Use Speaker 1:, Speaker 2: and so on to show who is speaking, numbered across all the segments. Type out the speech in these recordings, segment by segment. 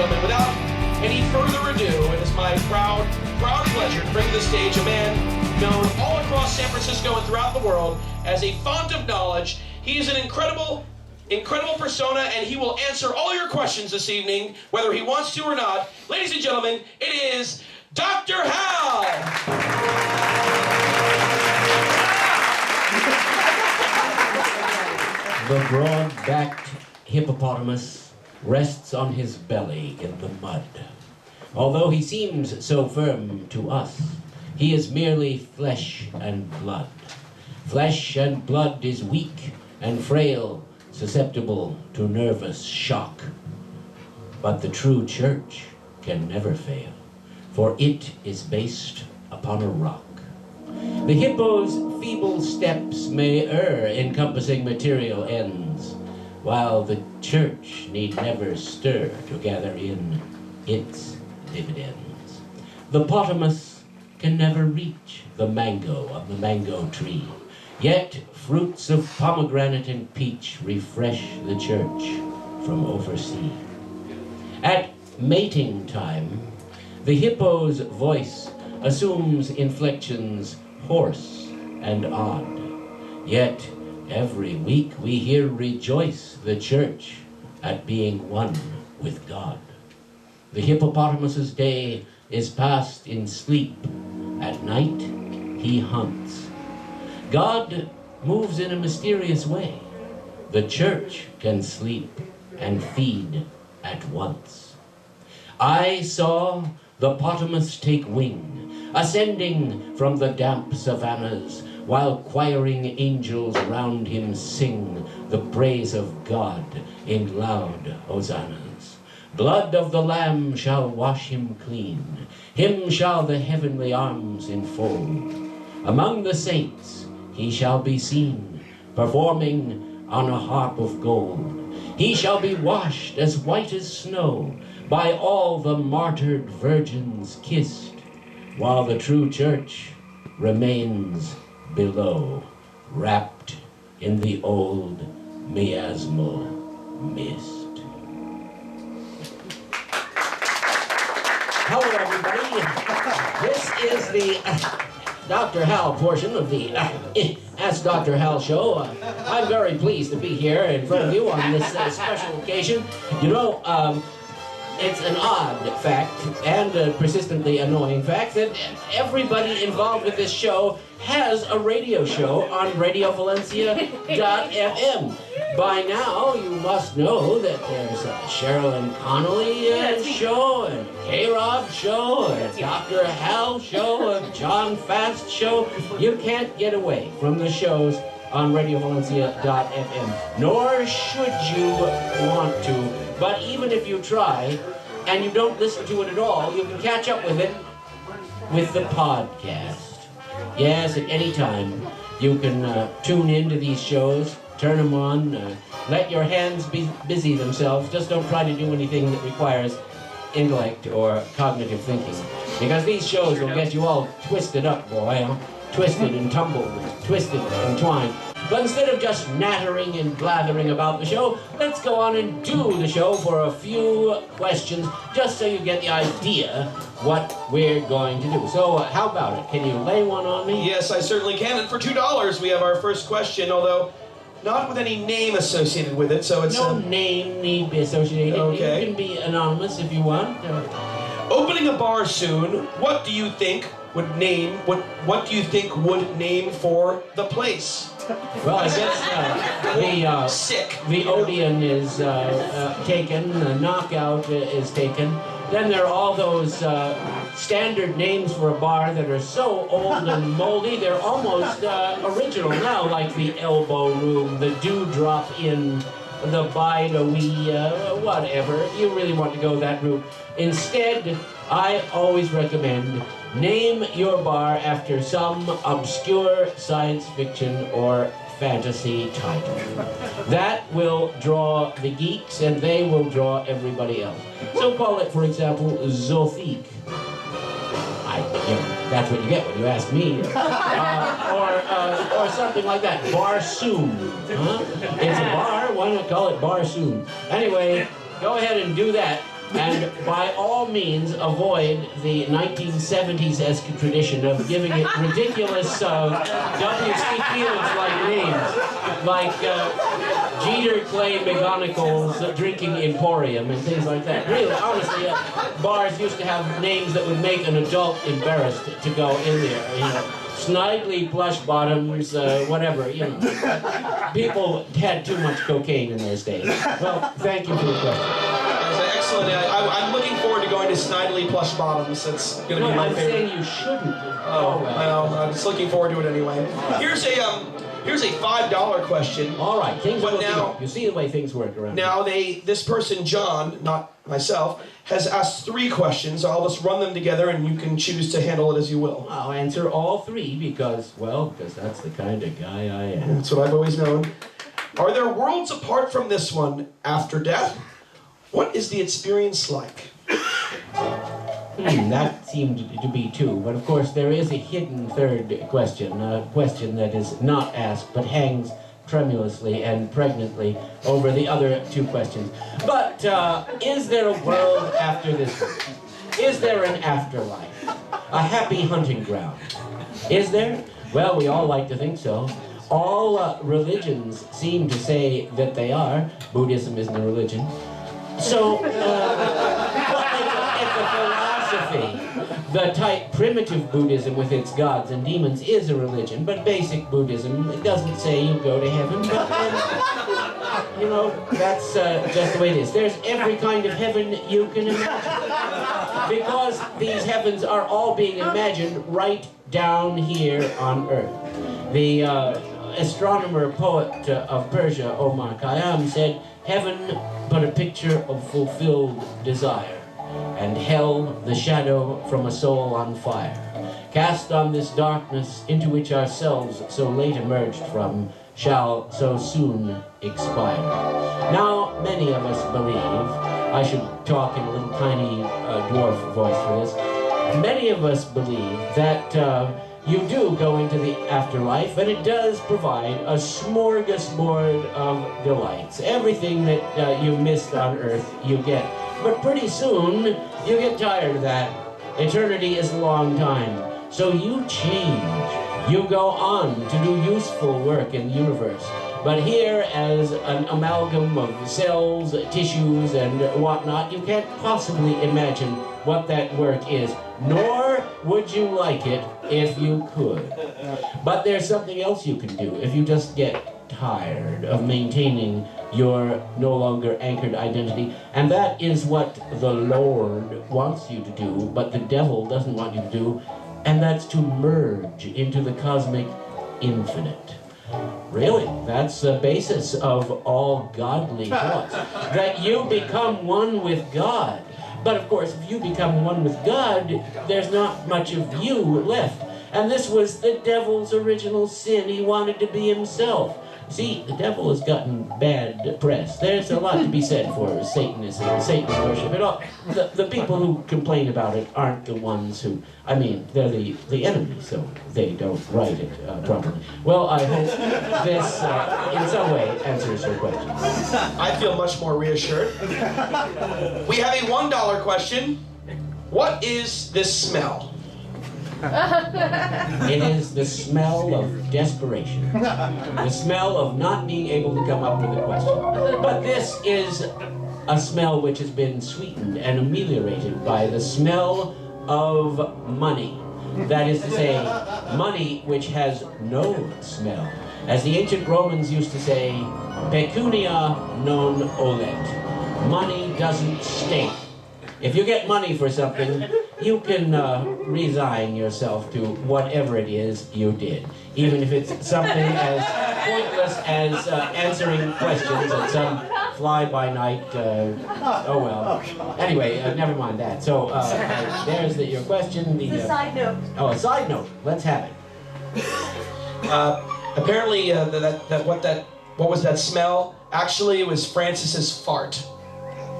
Speaker 1: gentlemen, without any further ado, it is my proud pleasure to bring to the stage a man known all across San Francisco and throughout the world as a font of knowledge. He is an incredible persona, and he will answer all your questions this evening, whether he wants to or not. Ladies and gentlemen, it is Dr. Hal!
Speaker 2: The broad-backed hippopotamus rests on his belly in the mud. Although he seems so firm to us, he is merely flesh and blood. Flesh and blood is weak and frail, susceptible to nervous shock. But the true church can never fail, for it is based upon a rock. The hippo's feeble steps may err, encompassing material ends, while the church need never stir to gather in its dividends. The potamus can never reach the mango of the mango tree, yet fruits of pomegranate and peach refresh the church from oversea. At mating time, the hippo's voice assumes inflections hoarse and odd. Yet every week we here rejoice the church at being one with God. The hippopotamus's day is passed in sleep. At night he hunts. God moves in a mysterious way. The church can sleep and feed at once. I saw the potamus take wing, ascending from the damp savannas, while choiring angels round him sing the praise of God in loud hosannas. Blood of the Lamb shall wash him clean, him shall the heavenly arms enfold. Among the saints he shall be seen, performing on a harp of gold. He shall be washed as white as snow, by all the martyred virgins kissed, while the true church remains below, wrapped in the old miasmal mist. Hello, everybody. This is the Dr. Hal portion of the Ask Dr. Hal Show. I'm very pleased to be here in front of you on this special occasion. You know, it's an odd fact and a persistently annoying fact that everybody involved with this show has a radio show on RadioValencia.fm. By now, you must know that there's a Sherilyn Connolly show, and K-Rob show, and Dr. Hal show, and John Fast show. You can't get away from the shows on RadioValencia.fm, nor should you want to. But even if you try, and you don't listen to it at all, you can catch up with it with the podcast. Yes, at any time, you can tune into these shows, turn them on, let your hands be busy themselves. Just don't try to do anything that requires intellect or cognitive thinking. Because these shows will get you all twisted up, boy, huh? Twisted and tumbled, twisted and twined. But instead of just nattering and blathering about the show, let's go on and do the show for a few questions, just so you get the idea what we're going to do. So, how about it? Can you lay one on me?
Speaker 1: Yes, I certainly can. And for $2, we have our first question, although not with any name associated with it, so it's...
Speaker 2: No name need be associated.
Speaker 1: Okay.
Speaker 2: You can be anonymous if you want.
Speaker 1: Opening a bar soon, what do you think would name for the place?
Speaker 2: Well, I guess the Odeon is taken, the Knockout is taken. Then there are all those standard names for a bar that are so old and moldy, they're almost original now, like the Elbow Room, the Dewdrop Inn, the Bide-A-Wee, whatever. If you really want to go that route. Instead, I always recommend name your bar after some obscure science fiction or fantasy title. That will draw the geeks, and they will draw everybody else. So call it, for example, Zothique. That's what you get when you ask me. Or something like that. Barsoom. Huh? It's a bar, why not call it Barsoom? Anyway, go ahead and do that. And by all means, avoid the 1970s-esque tradition of giving it ridiculous W.C. Fields-like names, like Jeter Clay McGonagall's Drinking Emporium and things like that. Really, honestly, bars used to have names that would make an adult embarrassed to go in there, you know. Snidely plush bottoms, whatever, you know. People had too much cocaine in those days. Well, thank you for the question.
Speaker 1: That's excellent. I'm looking forward to going to Snidely plush bottoms. It's going to be my favorite.
Speaker 2: I'm saying you shouldn't.
Speaker 1: Oh, well, I'm just looking forward to it anyway. Here's a $5 question.
Speaker 2: All right, things
Speaker 1: But
Speaker 2: work
Speaker 1: now-
Speaker 2: out. You see the way things work around
Speaker 1: Now, this person, John, not myself, has asked 3 questions. I'll just run them together and you can choose to handle it as you will.
Speaker 2: I'll answer all 3 because that's the kind of guy I am.
Speaker 1: That's what I've always known. Are there worlds apart from this one after death? What is the experience like?
Speaker 2: That seemed to be 2, but of course there is a hidden 3rd question, a question that is not asked but hangs tremulously and pregnantly over the other 2 questions. But is there a world after this one? Is there an afterlife? A happy hunting ground? Is there? Well, we all like to think so. All religions seem to say that they are. Buddhism isn't a religion. So, it's a philosophy. The type primitive Buddhism with its gods and demons is a religion, but basic Buddhism, it doesn't say you go to heaven, but then, you know, that's just the way it is. There's every kind of heaven you can imagine. Because these heavens are all being imagined right down here on Earth. The astronomer poet of Persia, Omar Khayyam, said, "Heaven but a picture of fulfilled desire, and hell the shadow from a soul on fire, cast on this darkness into which ourselves so late emerged from, shall so soon expire." Now, many of us believe, I should talk in a little tiny dwarf voice for this, many of us believe that you do go into the afterlife, and it does provide a smorgasbord of delights. Everything that you missed on Earth, you get. But pretty soon, you get tired of that. Eternity is a long time. So you change. You go on to do useful work in the universe. But here, as an amalgam of cells, tissues, and whatnot, you can't possibly imagine what that work is, nor would you like it if you could. But there's something else you can do if you just get tired of maintaining your no longer anchored identity, and that is what the Lord wants you to do, but the devil doesn't want you to do, and that's to merge into the cosmic infinite. Really, that's the basis of all godly thoughts, that you become one with God. But of course, if you become one with God, there's not much of you left. And this was the devil's original sin. He wanted to be himself. See, the devil has gotten bad press. There's a lot to be said for Satanism, Satan worship. It all, the people who complain about it aren't the ones who, I mean, they're the enemy, so they don't write it properly. Well, I hope this, in some way, answers your question.
Speaker 1: I feel much more reassured. We have a $1 question. What is this smell?
Speaker 2: It is the smell of desperation. The smell of not being able to come up with a question. But this is a smell which has been sweetened and ameliorated by the smell of money. That is to say, money which has no smell. As the ancient Romans used to say, pecunia non olet. Money doesn't stink. If you get money for something, you can resign yourself to whatever it is you did. Even if it's something as pointless as answering questions at some fly-by-night, oh well. Anyway, never mind that. So, there's your question.
Speaker 3: It's a side note.
Speaker 2: Oh, a side note. Let's have it.
Speaker 1: Apparently, what was that smell? Actually, it was Francis's fart.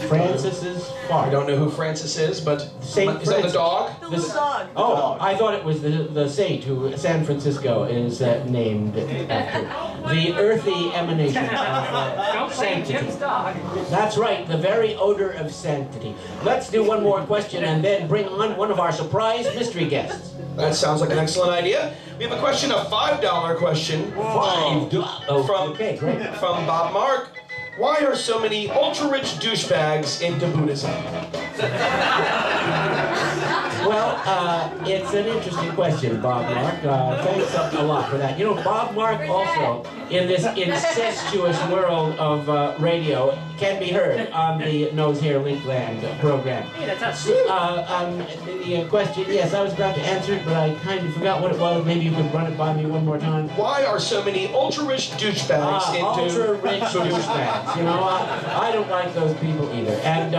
Speaker 2: Francis's
Speaker 1: I
Speaker 2: fart.
Speaker 1: don't know who Francis is, but
Speaker 2: Saint
Speaker 1: is that the
Speaker 2: Francis.
Speaker 1: dog?
Speaker 3: The little dog.
Speaker 2: Oh, I thought it was the saint who San Francisco is named after. The earthy emanation of sanctity. That's right, the very odor of sanctity. Let's do one more question and then bring on one of our surprise mystery guests.
Speaker 1: That sounds like an excellent idea. We have a question, a $5 question
Speaker 2: Okay, great.
Speaker 1: from Bob Mark. Why are so many ultra-rich douchebags into Buddhism?
Speaker 2: Well, it's an interesting question, Bob Mark. Thanks a lot for that. You know, Bob Mark also, in this incestuous world of radio, can be heard on the Nose Hair Link Gland program.
Speaker 3: Hey, that's
Speaker 2: The question, yes, I was about to answer it, but I kind of forgot what it was. Maybe you could run it by me one more time.
Speaker 1: Why are so many ultra-rich douchebags into
Speaker 2: Ultra-rich douchebags. You know, I don't like those people either. And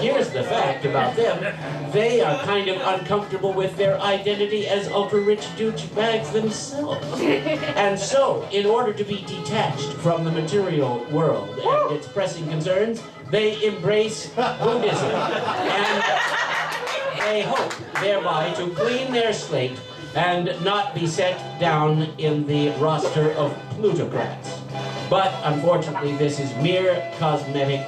Speaker 2: here's the fact about them. They are kind of uncomfortable with their identity as ultra-rich douchebags themselves. And so, in order to be detached from the material world and its pressing concerns, they embrace Buddhism. And they hope thereby to clean their slate and not be set down in the roster of plutocrats. But unfortunately, this is mere cosmetic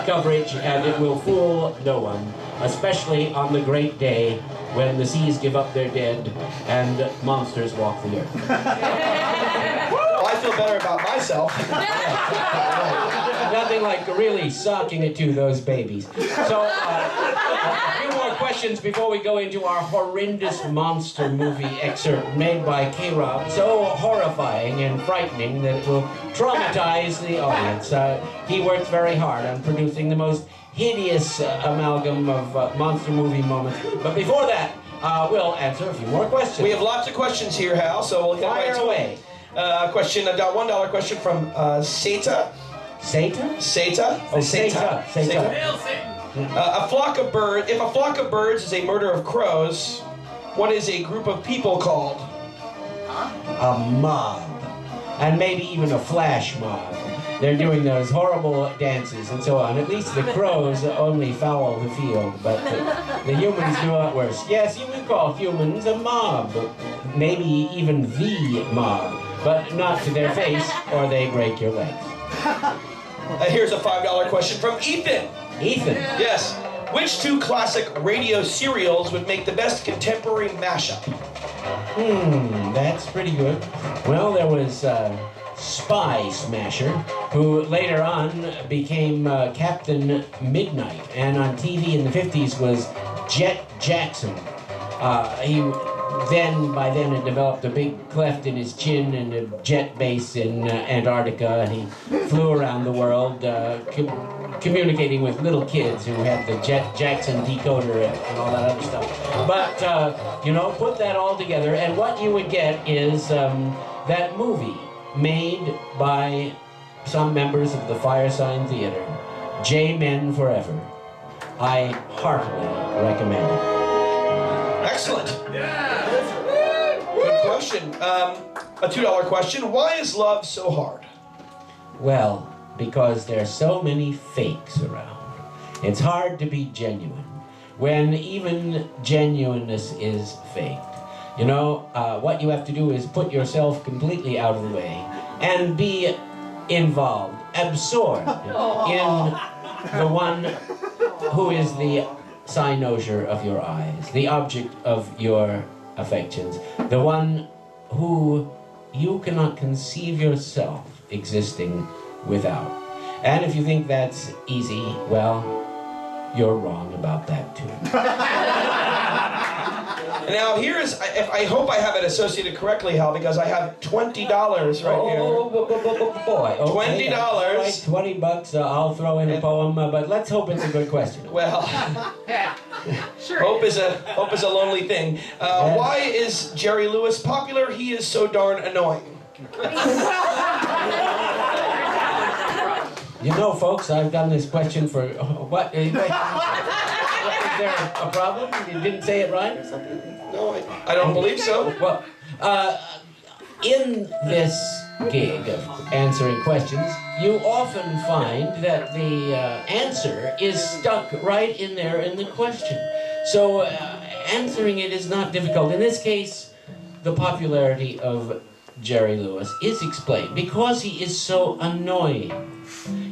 Speaker 2: coverage, and it will fool no one, especially on the great day when the seas give up their dead and monsters walk the earth.
Speaker 1: Well, I feel better about myself.
Speaker 2: Nothing like really socking it to those babies. So, a few more questions before we go into our horrendous monster movie excerpt made by K-Rob. So horrifying and frightening that it will traumatize the audience. He worked very hard on producing the most hideous amalgam of monster movie moments. But before that, we'll answer a few more questions.
Speaker 1: We have lots of questions here, Hal, so we'll get right
Speaker 2: Fire
Speaker 1: to
Speaker 2: away.
Speaker 1: it. Question, a $1 question from Seta.
Speaker 2: Satan?
Speaker 1: Seta?
Speaker 2: Oh, Seta. Seta.
Speaker 1: If a flock of birds is a murder of crows, what is a group of people called?
Speaker 2: A mob. And maybe even a flash mob. They're doing those horrible dances and so on. At least the crows only foul the field, but the humans do a lot worse. Yes, you would call humans a mob. Maybe even the mob. But not to their face, or they break your legs.
Speaker 1: Here's a $5 question from Ethan.
Speaker 2: Ethan.
Speaker 1: Yes. Which two classic radio serials would make the best contemporary mashup?
Speaker 2: That's pretty good. Well, there was Spy Smasher, who later on became Captain Midnight, and on TV in the 50s was Jet Jackson. By then had developed a big cleft in his chin and a jet base in Antarctica, and he flew around the world communicating with little kids who had the Jet Jackson decoder and all that other stuff. But, put that all together, and what you would get is that movie made by some members of the Firesign Theater, J-Men Forever. I heartily recommend it.
Speaker 1: Excellent. Good question. A $2 question. Why is love so hard?
Speaker 2: Well, because there's so many fakes around. It's hard to be genuine when even genuineness is faked. You know, what you have to do is put yourself completely out of the way and be involved, absorbed in the one who is the cynosure of your eyes, the object of your affections, the one who you cannot conceive yourself existing without. And if you think that's easy, well, you're wrong about that too.
Speaker 1: Now I hope I have it associated correctly, Hal, because I have $20 right here.
Speaker 2: Boy. Okay,
Speaker 1: $20.
Speaker 2: Right, $20, I'll throw in a poem, but let's hope it's a good question.
Speaker 1: Well,
Speaker 3: Sure.
Speaker 1: hope is a lonely thing. Why is Jerry Lewis popular? He is so darn annoying.
Speaker 2: You know, folks, I've done this question for what? Is there a problem? You didn't say it right or something?
Speaker 1: No, I don't believe so.
Speaker 2: Well, In this gig of answering questions, you often find that the answer is stuck right in there in the question. So answering it is not difficult. In this case, the popularity of Jerry Lewis is explained because he is so annoying.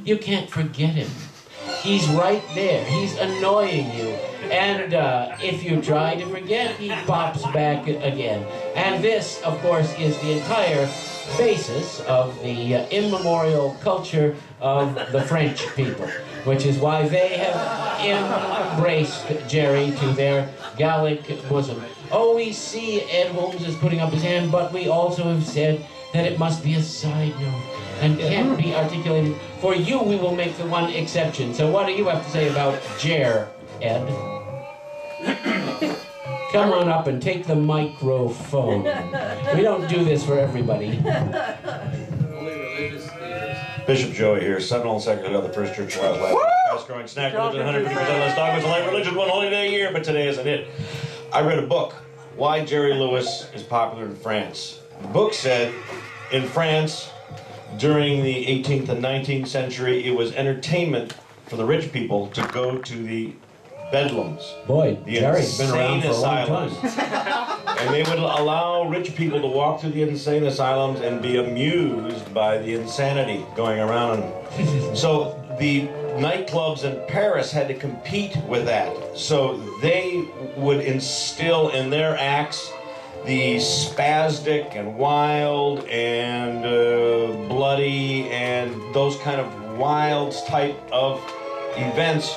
Speaker 2: You can't forget him. He's right there. He's annoying you. And if you try to forget, he pops back again. And this, of course, is the entire basis of the immemorial culture of the French people, which is why they have embraced Jerry to their Gallic bosom. Oh, we see Ed Holmes is putting up his hand, but we also have said that it must be a side note and can't be articulated. For you, we will make the one exception. So what do you have to say about Jer, Ed? Come on up and take the microphone. We don't do this for everybody.
Speaker 4: Bishop Joey here, Seminole Secretary of the First Church of Wales, fast-growing snack religion, 150% less dogmas, and light religion, one holy day a year, but today isn't it. I read a book, Why Jerry Lewis is Popular in France. The book said, in France, during the 18th and 19th century, it was entertainment for the rich people to go to the bedlams.
Speaker 2: Boy,
Speaker 4: the
Speaker 2: Jerry's been around for a long
Speaker 4: asylums.
Speaker 2: time.
Speaker 4: And they would allow rich people to walk through the insane asylums and be amused by the insanity going around. So the nightclubs in Paris had to compete with that. So they would instill in their acts the spastic and wild and bloody and those kind of wild type of events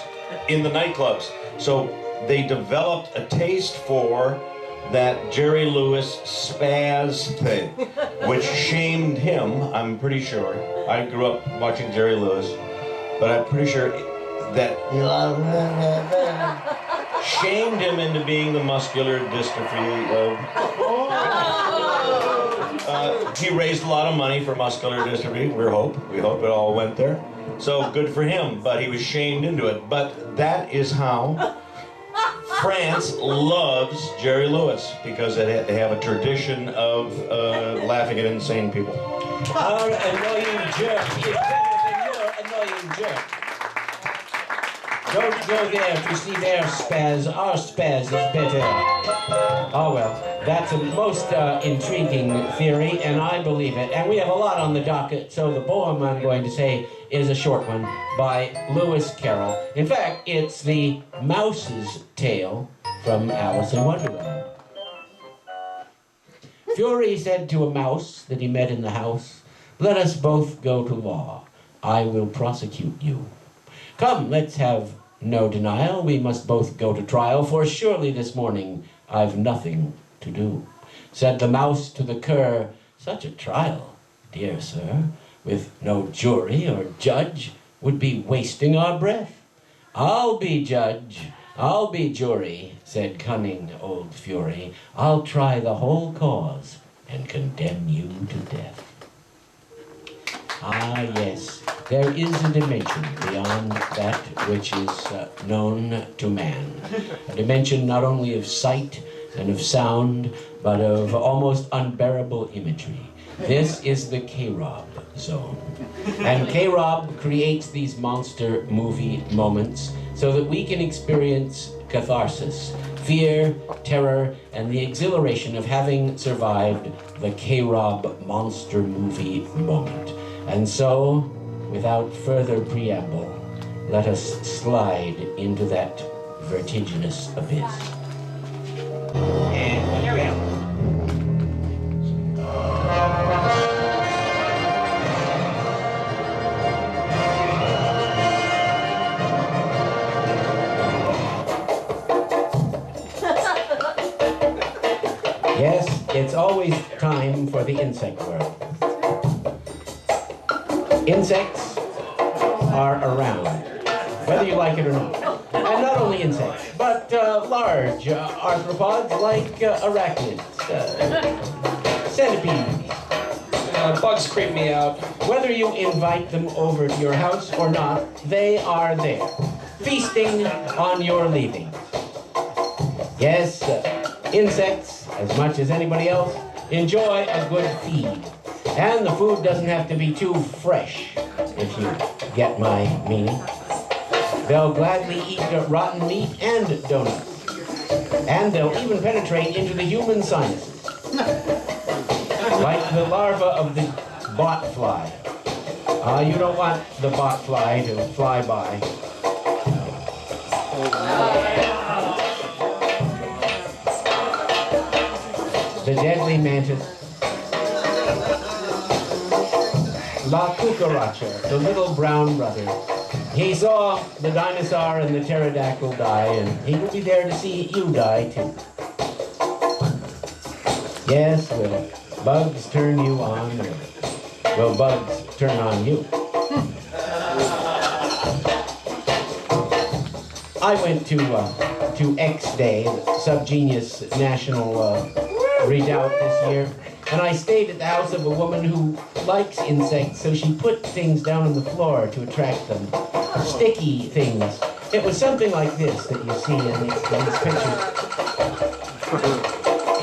Speaker 4: in the nightclubs. So they developed a taste for that Jerry Lewis spaz thing, which shamed him, I'm pretty sure. I grew up watching Jerry Lewis, but I'm pretty sure that shamed him into being the muscular dystrophy of... he raised a lot of money for muscular dystrophy, we hope it all went there. So good for him, but he was shamed into it. But that is how France loves Jerry Lewis, because they have a tradition of laughing at insane people.
Speaker 2: Our annoying jerk is better than your annoying jerk. Don't go there to see their spaz. Our spaz is better. Oh well, that's a most intriguing theory, and I believe it. And we have a lot on the docket, so the poem I'm going to say is a short one by Lewis Carroll. In fact, it's the Mouse's Tale from Alice in Wonderland. Fury said to a mouse that he met in the house, "Let us both go to law. I will prosecute you. Come, let's have no denial. We must both go to trial, for surely this morning I've nothing to do." Said the mouse to the cur, "Such a trial, dear sir, with no jury or judge, would be wasting our breath." "I'll be judge, I'll be jury," said cunning old Fury. "I'll try the whole cause and condemn you to death." Ah, yes, there is a dimension beyond that which is known to man. A dimension not only of sight and of sound, but of almost unbearable imagery. This is the K-Rob zone. And K-Rob creates these monster movie moments so that we can experience catharsis, fear, terror, and the exhilaration of having survived the K-Rob monster movie moment. And so, without further preamble, let us slide into that vertiginous abyss. And here we go. Yes, it's always time for the insect world. Insects are around, whether you like it or not. And not only insects, but large arthropods like arachnids, centipedes.
Speaker 1: Bugs creep me out.
Speaker 2: Whether you invite them over to your house or not, they are there, feasting on your leavings. Yes, insects, as much as anybody else, enjoy a good feed. And the food doesn't have to be too fresh, if you get my meaning. They'll gladly eat rotten meat and donuts. And they'll even penetrate into the human sinuses. Like the larva of the botfly. You don't want the botfly to fly by. The deadly mantis. La cucaracha, the little brown brother. He saw the dinosaur and the pterodactyl die, and he will be there to see you die too. Yes, will bugs turn you on, or will bugs turn on you? I went to X Day, the Subgenius National Redoubt this year, and I stayed at the house of a woman who likes insects, so she put things down on the floor to attract them. Sticky things. It was something like this that you see in these pictures.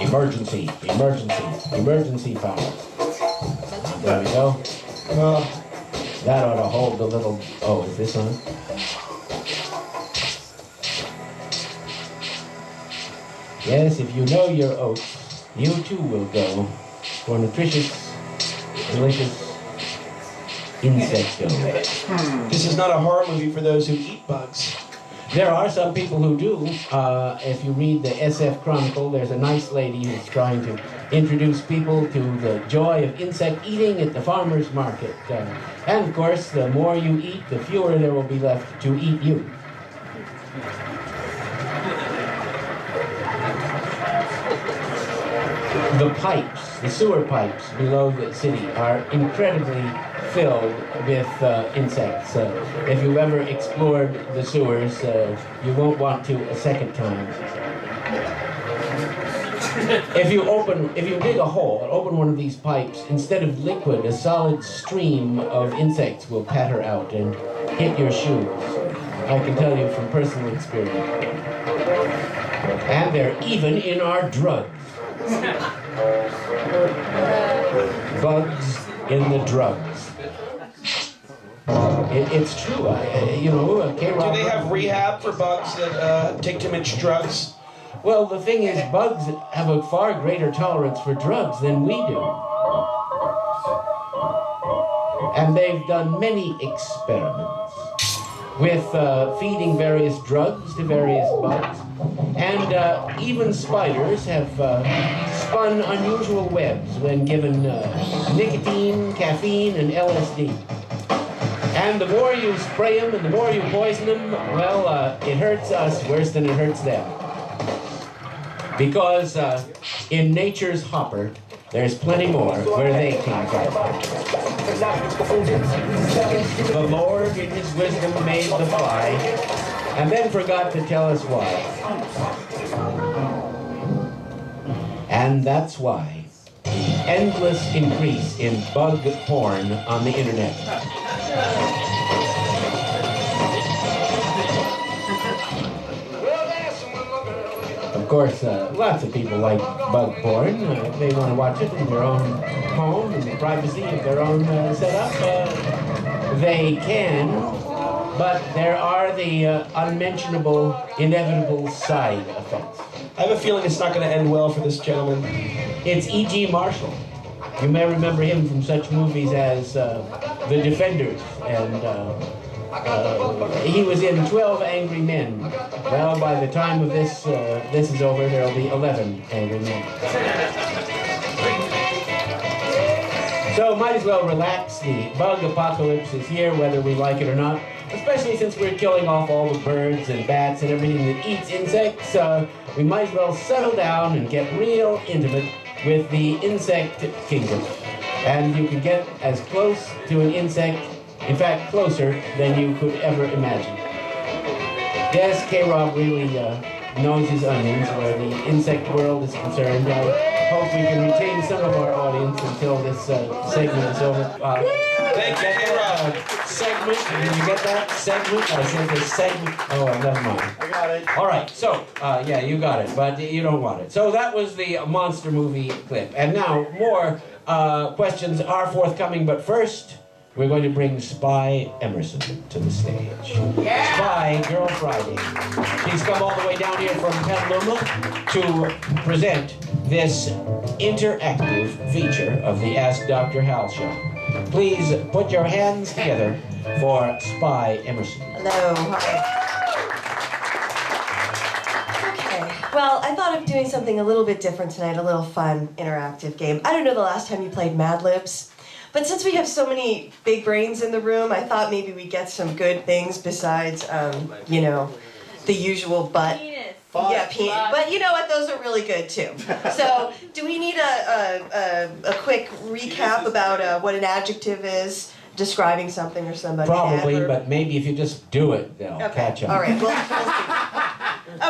Speaker 2: Emergency, emergency, emergency power. There we go. That ought to hold the little... Oh, is this on? Yes, if you know your oats, you too will go for nutritious, delicious insecto.
Speaker 1: This is not a horror movie for those who eat bugs.
Speaker 2: There are some people who do. If you read the SF Chronicle, there's a nice lady who's trying to introduce people to the joy of insect eating at the farmer's market. And of course, the more you eat, the fewer there will be left to eat you. The pipes, the sewer pipes below the city are incredibly filled with insects. If you've ever explored the sewers, you won't want to a second time. If you dig a hole and open one of these pipes, instead of liquid, a solid stream of insects will patter out and hit your shoes. I can tell you from personal experience. And they're even in our drugs. Bugs in the drugs. It's true.
Speaker 1: Do they have rehab for bugs that take too much drugs?
Speaker 2: Well, the thing is, bugs have a far greater tolerance for drugs than we do. And they've done many experiments with feeding various drugs to various bugs. And even spiders have spun unusual webs when given nicotine, caffeine, and LSD. And the more you spray them and the more you poison them, well, it hurts us worse than it hurts them. Because in nature's hopper, there's plenty more where they came from. The Lord, in his wisdom, made the fly, and then forgot to tell us why. And that's why the endless increase in bug porn on the internet. Of course, lots of people like bug porn. They want to watch it in their own home, in the privacy of their own setup. They can, but there are the unmentionable, inevitable side effects.
Speaker 1: I have a feeling it's not going to end well for this gentleman.
Speaker 2: It's E.G. Marshall. You may remember him from such movies as The Defenders, and he was in 12 Angry Men. Well, by the time of this is over, there'll be 11 Angry Men. So might as well relax. The bug apocalypse is here, whether we like it or not. Especially since we're killing off all the birds and bats and everything that eats insects. We might as well settle down and get real intimate with the insect kingdom. And you can get as close to an insect, in fact, closer than you could ever imagine. Yes, K-Rob really knows his onions where the insect world is concerned. I hope we can retain some of our audience until this segment is over.
Speaker 1: Thank you, K-Rob.
Speaker 2: Segment. Did you get that? Segment? I said the segment. Oh, never mind.
Speaker 5: I got it.
Speaker 2: All right, so, yeah, you got it, but you don't want it. So that was the monster movie clip. And now, more questions are forthcoming, but first, we're going to bring Spy Emerson to the stage. Spy Girl Friday. She's come all the way down here from Petaluma to present this interactive feature of the Ask Dr. Hal Show. Please put your hands together for Spy Emerson.
Speaker 6: Hello, hi. Okay, well, I thought of doing something a little bit different tonight, a little fun, interactive game. I don't know the last time you played Mad Libs, but since we have so many big brains in the room, I thought maybe we'd get some good things besides, you know, the usual butt. Yeah, but you know what? Those are really good too. So, do we need a quick recap about what an adjective is, describing something or somebody?
Speaker 2: Probably, but maybe if you just do it, they'll catch up.
Speaker 6: All right. Well,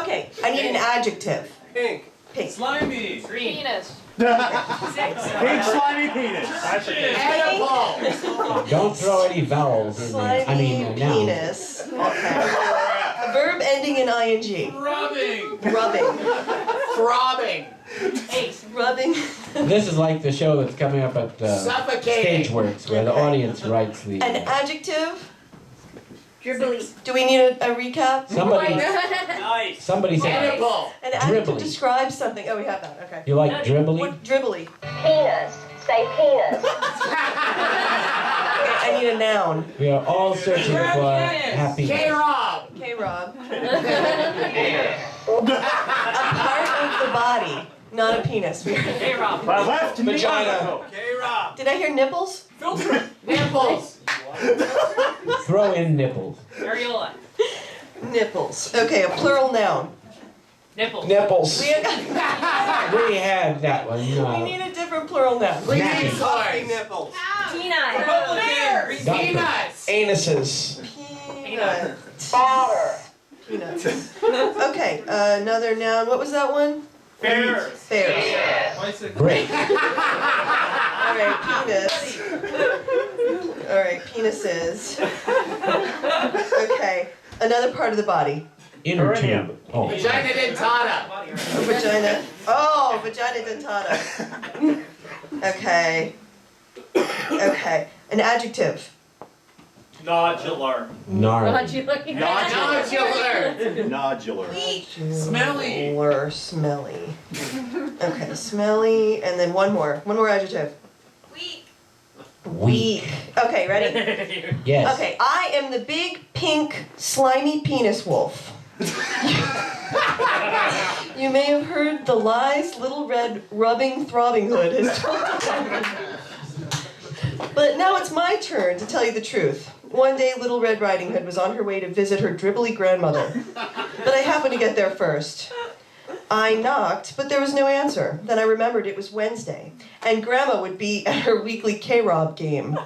Speaker 6: okay. I need an adjective.
Speaker 5: Pink.
Speaker 6: Pink.
Speaker 3: Slimy. Green. Penis.
Speaker 5: Pink slimy penis. Edible.
Speaker 2: Don't throw any vowels in there. I mean,
Speaker 6: Slimy
Speaker 2: nouns.
Speaker 6: penis. Okay. A verb ending in ing.
Speaker 3: Rubbing.
Speaker 6: Rubbing.
Speaker 3: Throbbing. Ace.
Speaker 6: Rubbing.
Speaker 2: This is like the show that's coming up at
Speaker 3: Suffocating.
Speaker 2: Stageworks, where the audience writes the.
Speaker 6: An adjective.
Speaker 7: Dribbly.
Speaker 6: Do we need a recap?
Speaker 2: Somebody
Speaker 3: Nice.
Speaker 2: said
Speaker 3: Edible.
Speaker 6: An adjective
Speaker 2: dribbly.
Speaker 6: describes something. Oh, we have that. Okay.
Speaker 2: You like dribbly?
Speaker 6: What dribbly?
Speaker 7: Penis. Say penis.
Speaker 6: Okay, I need a noun.
Speaker 2: We are all searching for happiness.
Speaker 3: K-Rob.
Speaker 6: Okay, Rob. A part of the body, not a penis.
Speaker 3: K-Rob.
Speaker 5: My left knee.
Speaker 1: Vagina.
Speaker 3: K-Rob.
Speaker 6: Did I hear nipples?
Speaker 3: Filter. Nipples.
Speaker 2: Throw in nipples.
Speaker 3: Areola.
Speaker 6: Nipples. Okay, a plural noun.
Speaker 3: Nipples.
Speaker 1: Nipples.
Speaker 6: We
Speaker 2: had that one.
Speaker 6: need a different plural noun.
Speaker 2: Nappy.
Speaker 3: Nipples.
Speaker 7: Peanut.
Speaker 3: Republican.
Speaker 2: Doctor.
Speaker 3: Peanuts.
Speaker 1: Anuses.
Speaker 6: Peanut. Peanuts. Okay, another noun. What was that one?
Speaker 3: Bears.
Speaker 6: Bears.
Speaker 2: Great.
Speaker 6: All right, penis. All right, penises. Okay, another part of the body.
Speaker 2: Inner tube. Oh.
Speaker 3: Vagina dentata.
Speaker 6: Vagina. Oh, vagina dentata. Okay. Okay, an adjective.
Speaker 3: Nodular.
Speaker 2: Gnarly.
Speaker 3: Nodular.
Speaker 5: Nodular.
Speaker 3: Smelly.
Speaker 6: Or smelly. Okay, smelly, and then one more adjective. Weak. Okay, ready?
Speaker 2: Yes.
Speaker 6: Okay, I am the big, pink, slimy penis wolf. You may have heard the lies Little Red Rubbing Throbbing Hood has told me. But now it's my turn to tell you the truth. One day, Little Red Riding Hood was on her way to visit her dribbly grandmother. But I happened to get there first. I knocked, but there was no answer. Then I remembered it was Wednesday, and Grandma would be at her weekly K-Rob game.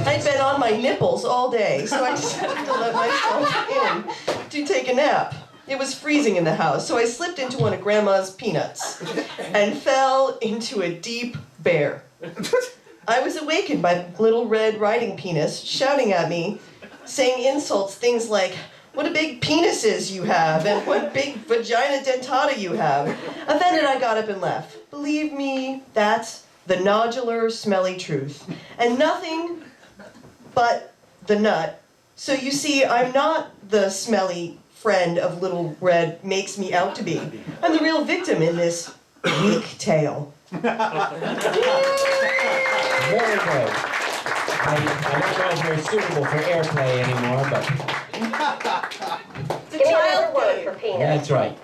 Speaker 6: I'd been on my nipples all day, so I decided to let myself in to take a nap. It was freezing in the house, so I slipped into one of Grandma's peanuts and fell into a deep bear. I was awakened by Little Red Riding Penis shouting at me, saying insults, things like, "What a big penises you have," and "What big vagina dentata you have." Offended, I got up and left. Believe me, that's the nodular, smelly truth. And nothing but the nut. So you see, I'm not the smelly friend of Little Red makes me out to be. I'm the real victim in this weak tale.
Speaker 2: Very good. I don't know if you're suitable for airplay anymore, but
Speaker 7: Give me another word for penis.
Speaker 2: that's right.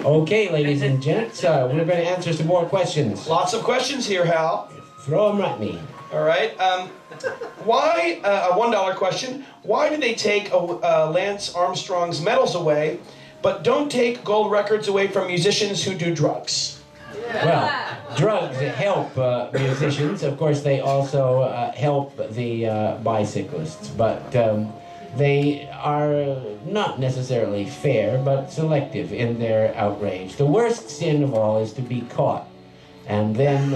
Speaker 2: Okay, ladies and gents, we're going to answer some more questions.
Speaker 1: Lots of questions here, Hal.
Speaker 2: Throw them at me.
Speaker 1: All right. Why, a $1 question, why did they take Lance Armstrong's medals away, but don't take gold records away from musicians who do drugs?
Speaker 2: Well, drugs help musicians. Of course, they also help the bicyclists, but they are not necessarily fair, but selective in their outrage. The worst sin of all is to be caught and then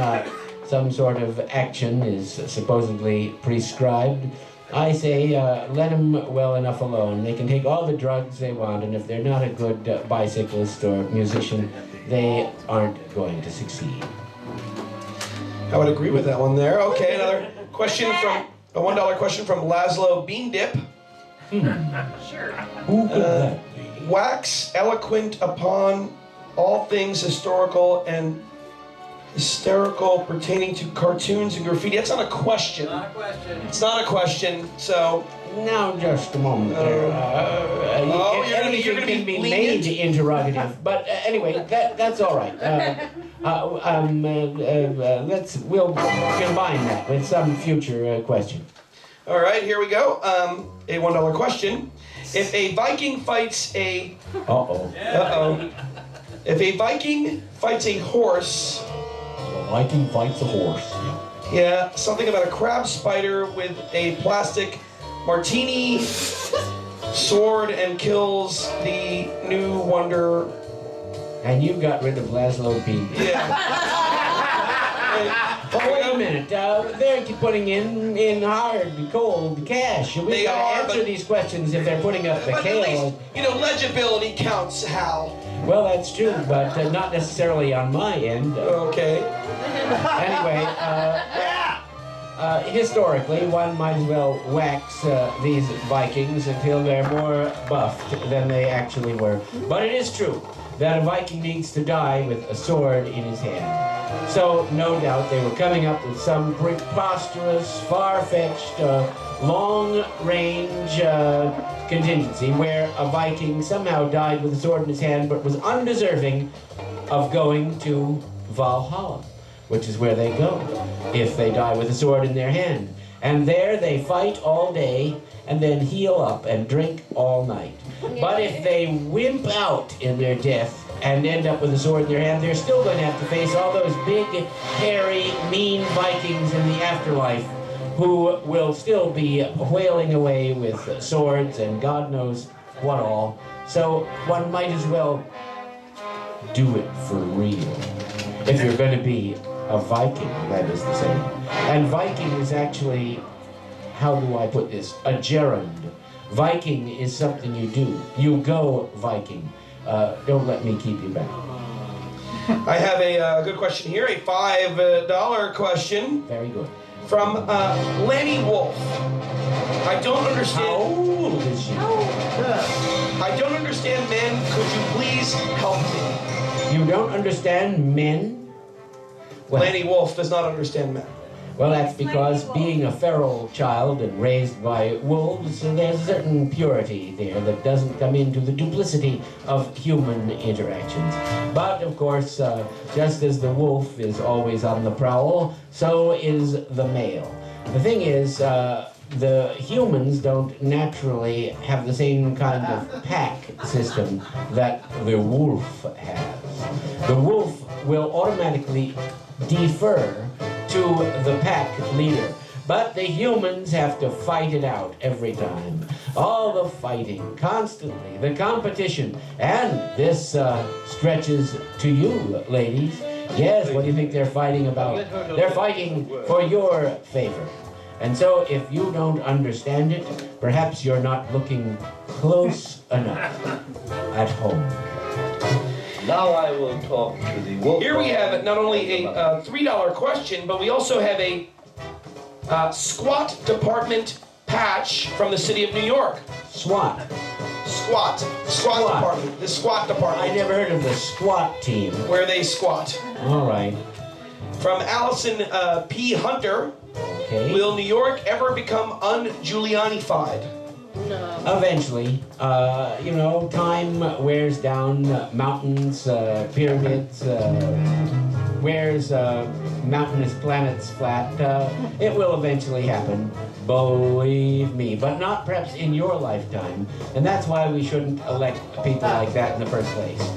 Speaker 2: some sort of action is supposedly prescribed, I say let them well enough alone. They can take all the drugs they want, and if they're not a good bicyclist or musician, they aren't going to succeed.
Speaker 1: I would agree with that one there. Okay, another question from a $1 question from Laszlo Bean Dip.
Speaker 2: Who could that be?
Speaker 1: Wax eloquent upon all things historical and hysterical pertaining to cartoons and graffiti. That's not a question.
Speaker 3: Not a question.
Speaker 1: It's not a question. So
Speaker 2: Now, just a moment there.
Speaker 1: you're gonna be
Speaker 2: can be
Speaker 1: lenient?
Speaker 2: made interrogative, but anyway, that's all right. We'll combine that with some future question.
Speaker 1: all right, here we go. A $1 question. If a Viking fights a if a Viking fights a horse.
Speaker 2: A Viking fights a horse.
Speaker 1: Yeah, something about a crab spider with a plastic martini sword and kills the new wonder.
Speaker 2: And you got rid of Laszlo Bean.
Speaker 1: Yeah.
Speaker 2: Oh, wait a minute. They're putting in hard, cold cash. We
Speaker 1: They
Speaker 2: gotta
Speaker 1: are,
Speaker 2: answer
Speaker 1: but-
Speaker 2: these questions if they're putting up the
Speaker 1: But at
Speaker 2: kale.
Speaker 1: least, legibility counts, Hal.
Speaker 2: Well, that's true, but not necessarily on my end.
Speaker 1: Okay.
Speaker 2: Anyway, historically, one might as well wax these Vikings until they're more buffed than they actually were. But it is true that a Viking needs to die with a sword in his hand. So, no doubt, they were coming up with some preposterous, far-fetched, long-range contingency where a Viking somehow died with a sword in his hand but was undeserving of going to Valhalla, which is where they go if they die with a sword in their hand. And there they fight all day and then heal up and drink all night. But if they wimp out in their death and end up with a sword in their hand, they're still going to have to face all those big, hairy, mean Vikings in the afterlife who will still be wailing away with swords and God knows what all. So one might as well do it for real. If you're going to be a Viking, that is to say. And Viking is actually, how do I put this, a gerund. Viking is something you do. You go Viking. Don't let me keep you back.
Speaker 1: I have a good question here, a $5 question
Speaker 2: Very good.
Speaker 1: from Lanny Wolf. I don't
Speaker 2: How
Speaker 1: understand.
Speaker 2: old is she?
Speaker 1: I don't understand, man. Could you please help me?
Speaker 2: You don't understand men? Well,
Speaker 1: Lanny Wolf does not understand men.
Speaker 2: well, that's because being a feral child and raised by wolves, there's a certain purity there that doesn't come into the duplicity of human interactions. But, of course, just as the wolf is always on the prowl, so is the male. The thing is, the humans don't naturally have the same kind of pack system that the wolf has. The wolf will automatically defer to the pack leader. But the humans have to fight it out every time. All the fighting, constantly, the competition. And this stretches to you, ladies. Yes, what do you think they're fighting about? They're fighting for your favor. And so if you don't understand it, perhaps you're not looking close enough at home.
Speaker 8: Now I will talk to the wolf.
Speaker 1: Here we have not only a $3 question, but we also have a squat department patch from the city of New York.
Speaker 2: SWAT.
Speaker 1: Squat
Speaker 2: Squat.
Speaker 1: department. The squat department.
Speaker 2: I never heard of the SWAT team.
Speaker 1: Where they squat.
Speaker 2: All right.
Speaker 1: From Allison P. Hunter.
Speaker 2: Okay.
Speaker 1: Will New York ever become un-Giuliani-fied?
Speaker 2: Eventually, time wears down mountains, pyramids, wears mountainous planets flat. It will eventually happen, believe me, but not perhaps in your lifetime. And that's why we shouldn't elect people like that in the first place.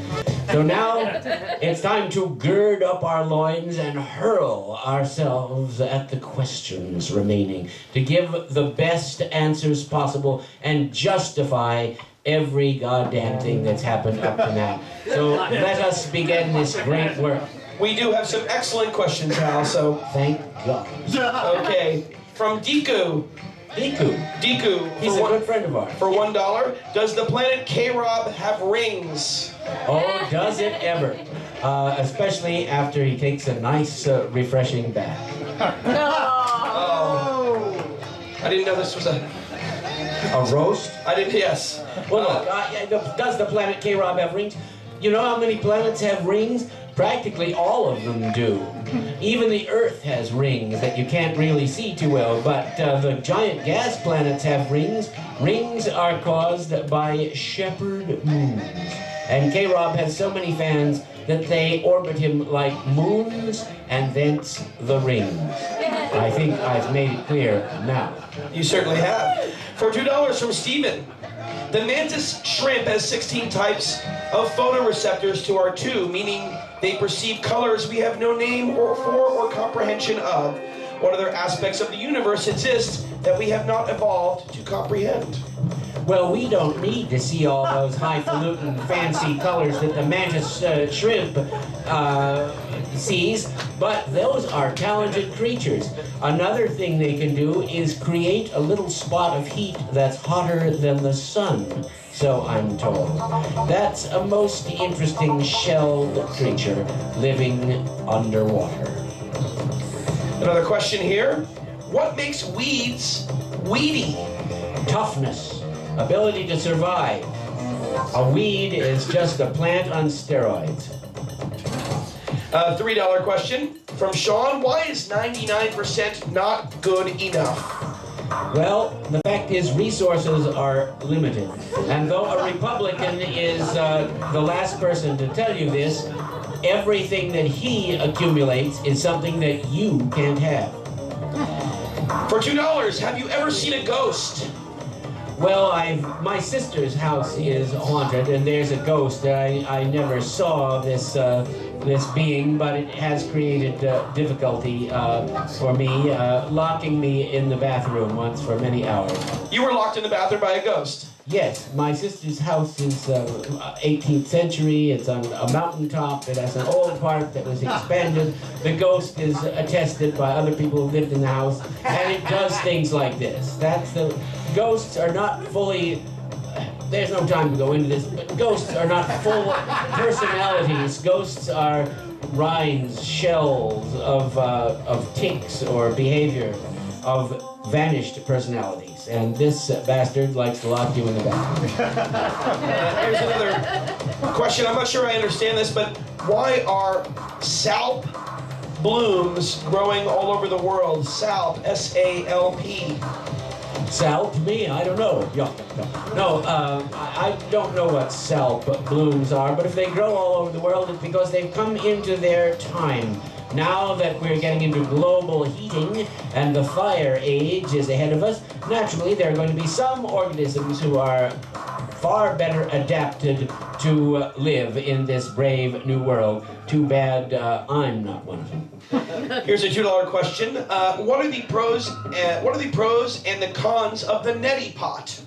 Speaker 2: So now it's time to gird up our loins and hurl ourselves at the questions remaining to give the best answers possible and justify every goddamn thing that's happened up to now. So let us begin this great work.
Speaker 1: We do have some excellent questions, Hal, so...
Speaker 2: Thank God.
Speaker 1: Okay. From Deku. Deku.
Speaker 2: He's a good friend of ours.
Speaker 1: For $1, does the planet K-Rob have rings?
Speaker 2: Oh, does it ever? Especially after he takes a nice, refreshing bath.
Speaker 1: Oh. I didn't know this was a
Speaker 2: roast?
Speaker 1: I didn't, yes.
Speaker 2: Well, look, does the planet K-Rob have rings? You know how many planets have rings? Practically all of them do. Even the Earth has rings that you can't really see too well, but the giant gas planets have rings. Rings are caused by shepherd moons. And K-Rob has so many fans that they orbit him like moons, and thence the rings. I think I've made it clear now.
Speaker 1: You certainly have. For $2 from Steven. The Mantis Shrimp has 16 types of photoreceptors to our 2, meaning they perceive colors we have no name for or comprehension of. What other aspects of the universe exist that we have not evolved to comprehend?
Speaker 2: Well, we don't need to see all those highfalutin fancy colors that the Mantis Shrimp sees, but those are talented creatures. Another thing they can do is create a little spot of heat that's hotter than the sun, so I'm told. That's a most interesting shelled creature living underwater.
Speaker 1: Another question here. What makes weeds weedy?
Speaker 2: Toughness. Ability to survive. A weed is just a plant on steroids.
Speaker 1: $3 question from Sean. Why is 99% not good enough?
Speaker 2: Well, the fact is resources are limited. And though a Republican is the last person to tell you this, everything that he accumulates is something that you can't have.
Speaker 1: For $2, have you ever seen a ghost?
Speaker 2: Well, my sister's house is haunted, and there's a ghost. I never saw this being, but it has created difficulty for me, locking me in the bathroom once for many hours.
Speaker 1: You were locked in the bathroom by a ghost?
Speaker 2: Yes, my sister's house is 18th century. It's on a mountaintop. It has an old part that was expanded. The ghost is attested by other people who lived in the house, and it does things like this. Ghosts are not fully, there's no time to go into this, but ghosts are not full personalities. Ghosts are rinds, shells of tics or behavior of vanished personalities. And this bastard likes to lock you in the bathroom.
Speaker 1: Here's another question. I'm not sure I understand this, but why are salp blooms growing all over the world? Salp, S-A-L-P.
Speaker 2: Salp? Me? I don't know. No, I don't know what salp blooms are, but if they grow all over the world, it's because they've come into their time. Now that we're getting into global heating and the fire age is ahead of us, naturally there are going to be some organisms who are far better adapted to live in this brave new world. Too bad I'm not one of them.
Speaker 1: Here's a $2 question. What are the pros and the cons of the neti pot?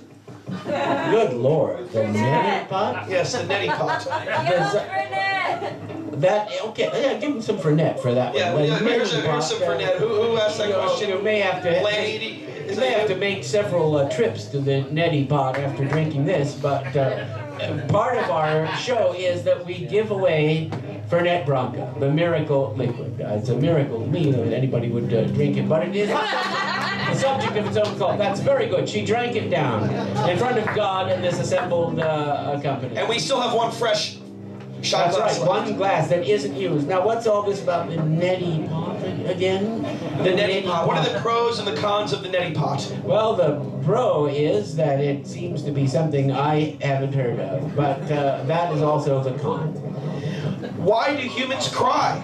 Speaker 2: Good Lord, the neti pot?
Speaker 1: Yes, the neti pot.
Speaker 2: Okay, yeah, give him some Fernet for that
Speaker 1: yeah,
Speaker 2: one.
Speaker 1: Here's some Fernet. Who asked that question?
Speaker 2: You may have to make several trips to the neti pot after drinking this, but part of our show is that we give away Fernet Branca, the miracle liquid. It's a miracle to me that anybody would drink it, but it is the subject of its own call. That's very good. She drank it down in front of God and this assembled company.
Speaker 1: And we still have one fresh shot
Speaker 2: That's
Speaker 1: glass
Speaker 2: right,
Speaker 1: left.
Speaker 2: one glass that isn't used. Now, what's all this about the neti pot again?
Speaker 1: The neti pot. What are the pros and the cons of the neti pot?
Speaker 2: Well, the pro is that it seems to be something I haven't heard of, but that is also the con.
Speaker 1: Why do humans cry?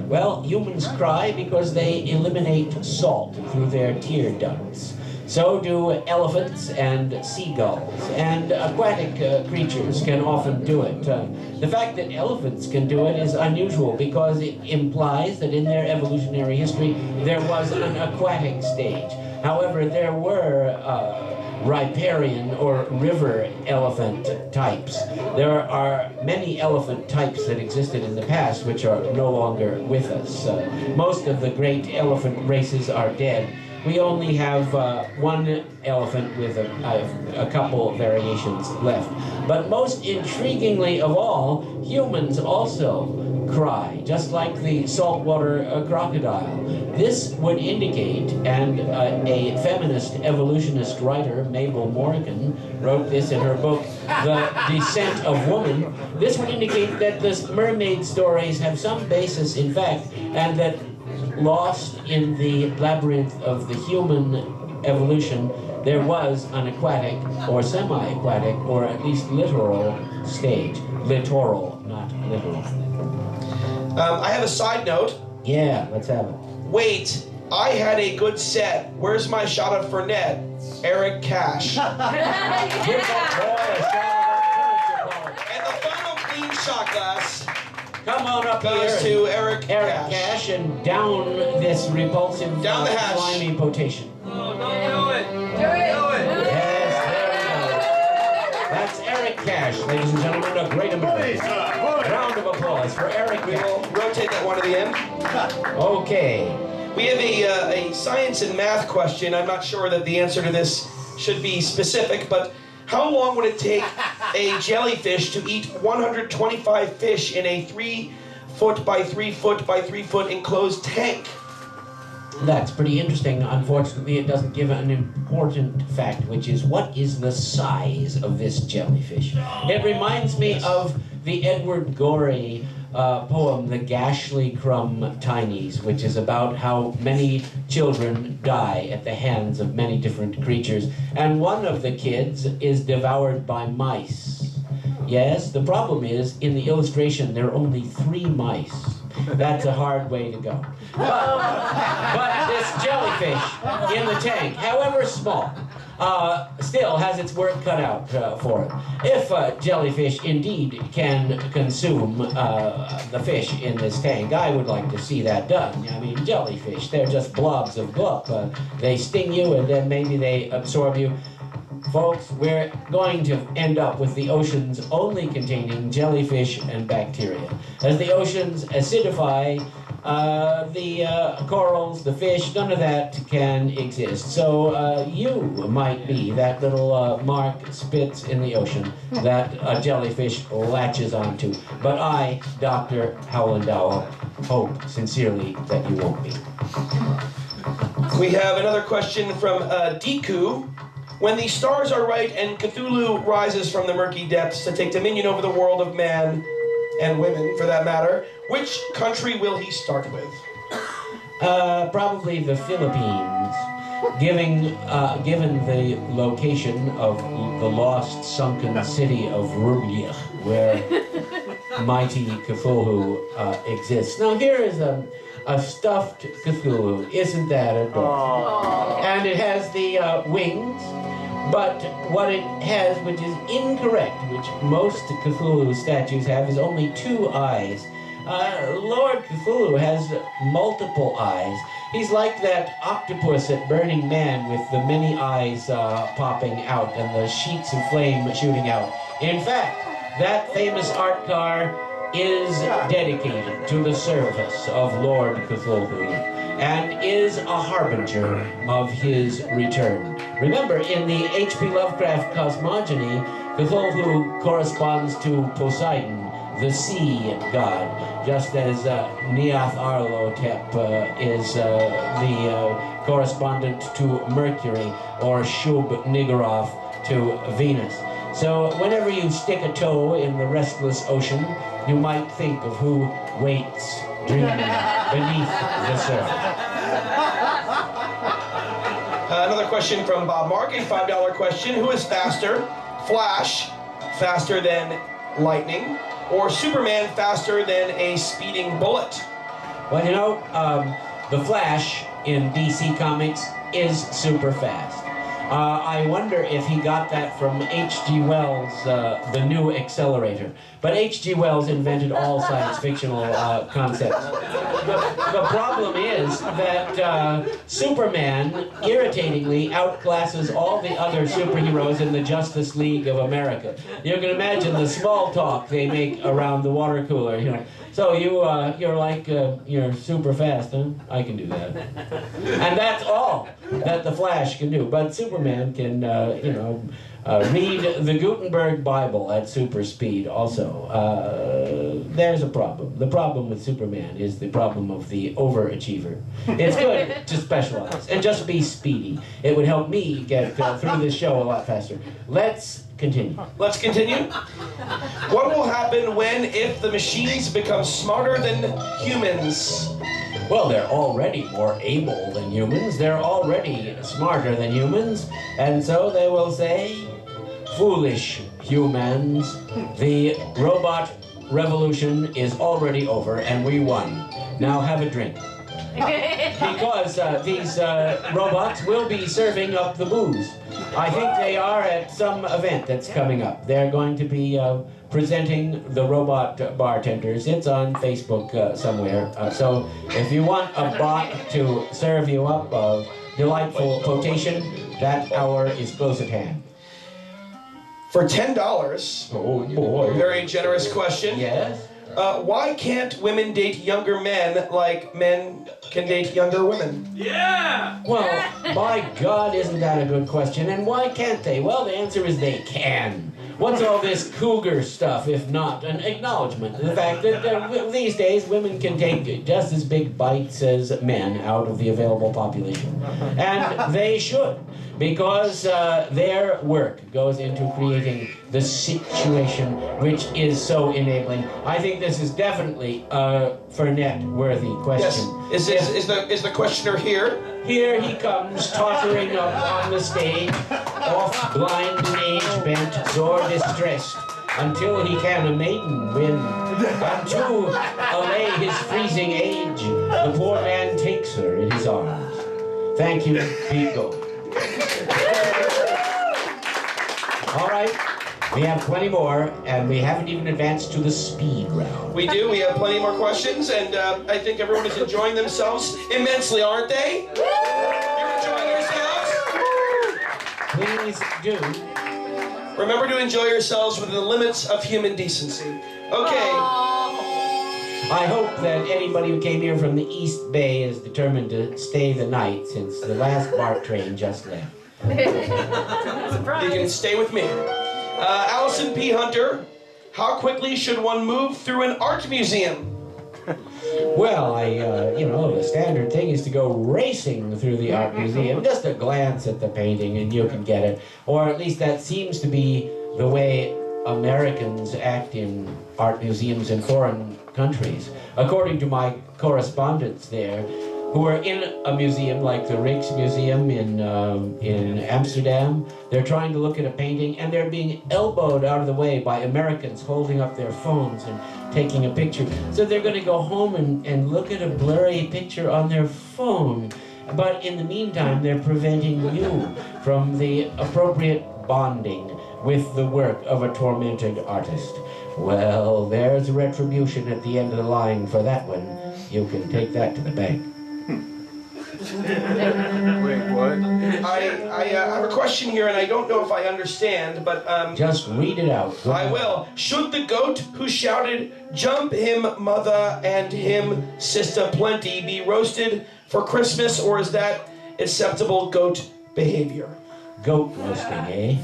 Speaker 2: Well, humans cry because they eliminate salt through their tear ducts. So do elephants and seagulls, and aquatic creatures can often do it. The fact that elephants can do it is unusual because it implies that in their evolutionary history there was an aquatic stage. However, there were riparian or river elephant types. There are many elephant types that existed in the past which are no longer with us. Most of the great elephant races are dead. We only have one elephant with a couple variations left. But most intriguingly of all, humans also cry, just like the saltwater crocodile. This would indicate, and a feminist evolutionist writer, Mabel Morgan, wrote this in her book, The Descent of Woman. This would indicate that the mermaid stories have some basis in fact, and that lost in the labyrinth of the human evolution, there was an aquatic or semi-aquatic or at least littoral stage. Littoral, not literal.
Speaker 1: I have a side note.
Speaker 2: Yeah, let's have it.
Speaker 1: Wait, I had a good set. Where's my shout out for Ned? Eric Cash.
Speaker 2: Give that boy a shout out.
Speaker 1: And the final clean shot glass
Speaker 2: Come on up
Speaker 1: goes
Speaker 2: here.
Speaker 1: to Eric Cash.
Speaker 2: Cash and down this repulsive
Speaker 1: Down the hatch.
Speaker 2: slimy potation.
Speaker 3: Oh, don't do it.
Speaker 7: Do it.
Speaker 2: Yes, there we go. That's Eric Cash, ladies and gentlemen, a great American. Round of applause for Eric
Speaker 1: We
Speaker 2: Cash.
Speaker 1: will rotate that one to the end.
Speaker 2: Okay.
Speaker 1: We have a science and math question. I'm not sure that the answer to this should be specific, but how long would it take a jellyfish to eat 125 fish in a 3 foot by 3 foot by 3 foot enclosed tank?
Speaker 2: That's pretty interesting. Unfortunately, it doesn't give an important fact, which is what is the size of this jellyfish? It reminds me of the Edward Gorey poem, The Gashly Crumb Tinies, which is about how many children die at the hands of many different creatures. And one of the kids is devoured by mice. Yes, the problem is, in the illustration, there are only 3 mice. That's a hard way to go. But this jellyfish in the tank, however small, still has its work cut out for it. If jellyfish indeed can consume the fish in this tank, I would like to see that done. I mean, jellyfish, they're just blobs of glop. They sting you and then maybe they absorb you. Folks, we're going to end up with the oceans only containing jellyfish and bacteria. As the oceans acidify, the corals, the fish, none of that can exist. So you might be that little Mark Spitz in the ocean that a jellyfish latches onto. But I, Dr. Hal hope sincerely that you won't be.
Speaker 1: We have another question from Deku. When the stars are right and Cthulhu rises from the murky depths to take dominion over the world of man and women, for that matter, which country will he start with?
Speaker 2: Probably the Philippines, given the location of the lost sunken city of Rublia, where mighty Cthulhu exists. Now here is a stuffed Cthulhu. Isn't that adorable? And it has the wings, but what it has, which is incorrect, which most Cthulhu statues have, is only 2 eyes. Lord Cthulhu has multiple eyes. He's like that octopus at Burning Man with the many eyes popping out and the sheets of flame shooting out. In fact, that famous art car is dedicated to the service of Lord Cthulhu and is a harbinger of his return. Remember, in the H.P. Lovecraft cosmogony, Cthulhu corresponds to Poseidon, the sea god, just as Neath-Arlotep is the correspondent to Mercury, or Shub-Niggurath to Venus. So whenever you stick a toe in the restless ocean, you might think of who waits dreaming beneath the surface.
Speaker 1: Another question from Bob Mark, a $5 question. Who is faster? Flash, faster than lightning, or Superman faster than a speeding bullet?
Speaker 2: Well, you know, the Flash in DC Comics is super fast. I wonder if he got that from H.G. Wells' The New Accelerator. But H.G. Wells invented all science fictional concepts. The problem is that Superman irritatingly outclasses all the other superheroes in the Justice League of America. You can imagine the small talk they make around the water cooler, you know. So you're like, you're super fast, huh? I can do that. And that's all that the Flash can do. But Superman can, read the Gutenberg Bible at super speed also. There's a problem. The problem with Superman is the problem of the overachiever. It's good to specialize and just be speedy. It would help me get through this show a lot faster. Let's continue.
Speaker 1: Let's continue. What will happen when, if the machines become smarter than humans?
Speaker 2: Well, they're already more able than humans. They're already smarter than humans. And so they will say, foolish humans, the robot revolution is already over and we won. Now have a drink. Because these robots will be serving up the booze. I think they are at some event that's coming up. They're going to be presenting the robot bartenders. It's on Facebook somewhere. So if you want a bot to serve you up a delightful potation, that hour is close at hand.
Speaker 1: For $10,
Speaker 2: Oh boy.
Speaker 1: very generous question.
Speaker 2: Yes?
Speaker 1: Why can't women date younger men like men can date younger women?
Speaker 3: Yeah!
Speaker 2: Well, by God, isn't that a good question? And why can't they? Well, the answer is they can. What's all this cougar stuff if not an acknowledgement of the fact that these days women can take just as big bites as men out of the available population? And they should, because their work goes into creating the situation which is so enabling. I think this is definitely a Fernet-worthy question.
Speaker 1: Yes. Is the questioner here?
Speaker 2: Here he comes, tottering up on the stage, oft blind and age-bent, sore distressed, until he can a maiden win. And to allay his freezing age, the poor man takes her in his arms. Thank you, Pico. All right, we have plenty more, and we haven't even advanced to the speed round.
Speaker 1: We do. We have plenty more questions, and I think everyone is enjoying themselves immensely, aren't they? You're enjoying yourselves?
Speaker 2: Please do.
Speaker 1: Remember to enjoy yourselves within the limits of human decency. Okay.
Speaker 2: I hope that anybody who came here from the East Bay is determined to stay the night, since the last BART train just left.
Speaker 1: You can stay with me. Allison P. Hunter, how quickly should one move through an art museum?
Speaker 2: Well, the standard thing is to go racing through the art museum, just a glance at the painting and you can get it. Or at least that seems to be the way Americans act in art museums in foreign countries. According to my correspondents there, who are in a museum like the Rijksmuseum in Amsterdam, they're trying to look at a painting and they're being elbowed out of the way by Americans holding up their phones and taking a picture. So they're going to go home and look at a blurry picture on their phone. But in the meantime, they're preventing you from the appropriate bonding with the work of a tormented artist. Well, there's retribution at the end of the line for that one. You can take that to the bank.
Speaker 5: Wait, what?
Speaker 1: I have a question here, and I don't know if I understand, but
Speaker 2: Just read it out. Go
Speaker 1: I
Speaker 2: ahead.
Speaker 1: will. Should the goat who shouted, "Jump him, mother, and him, sister plenty," be roasted for Christmas, or is that acceptable goat behavior?
Speaker 2: Goat roasting, eh?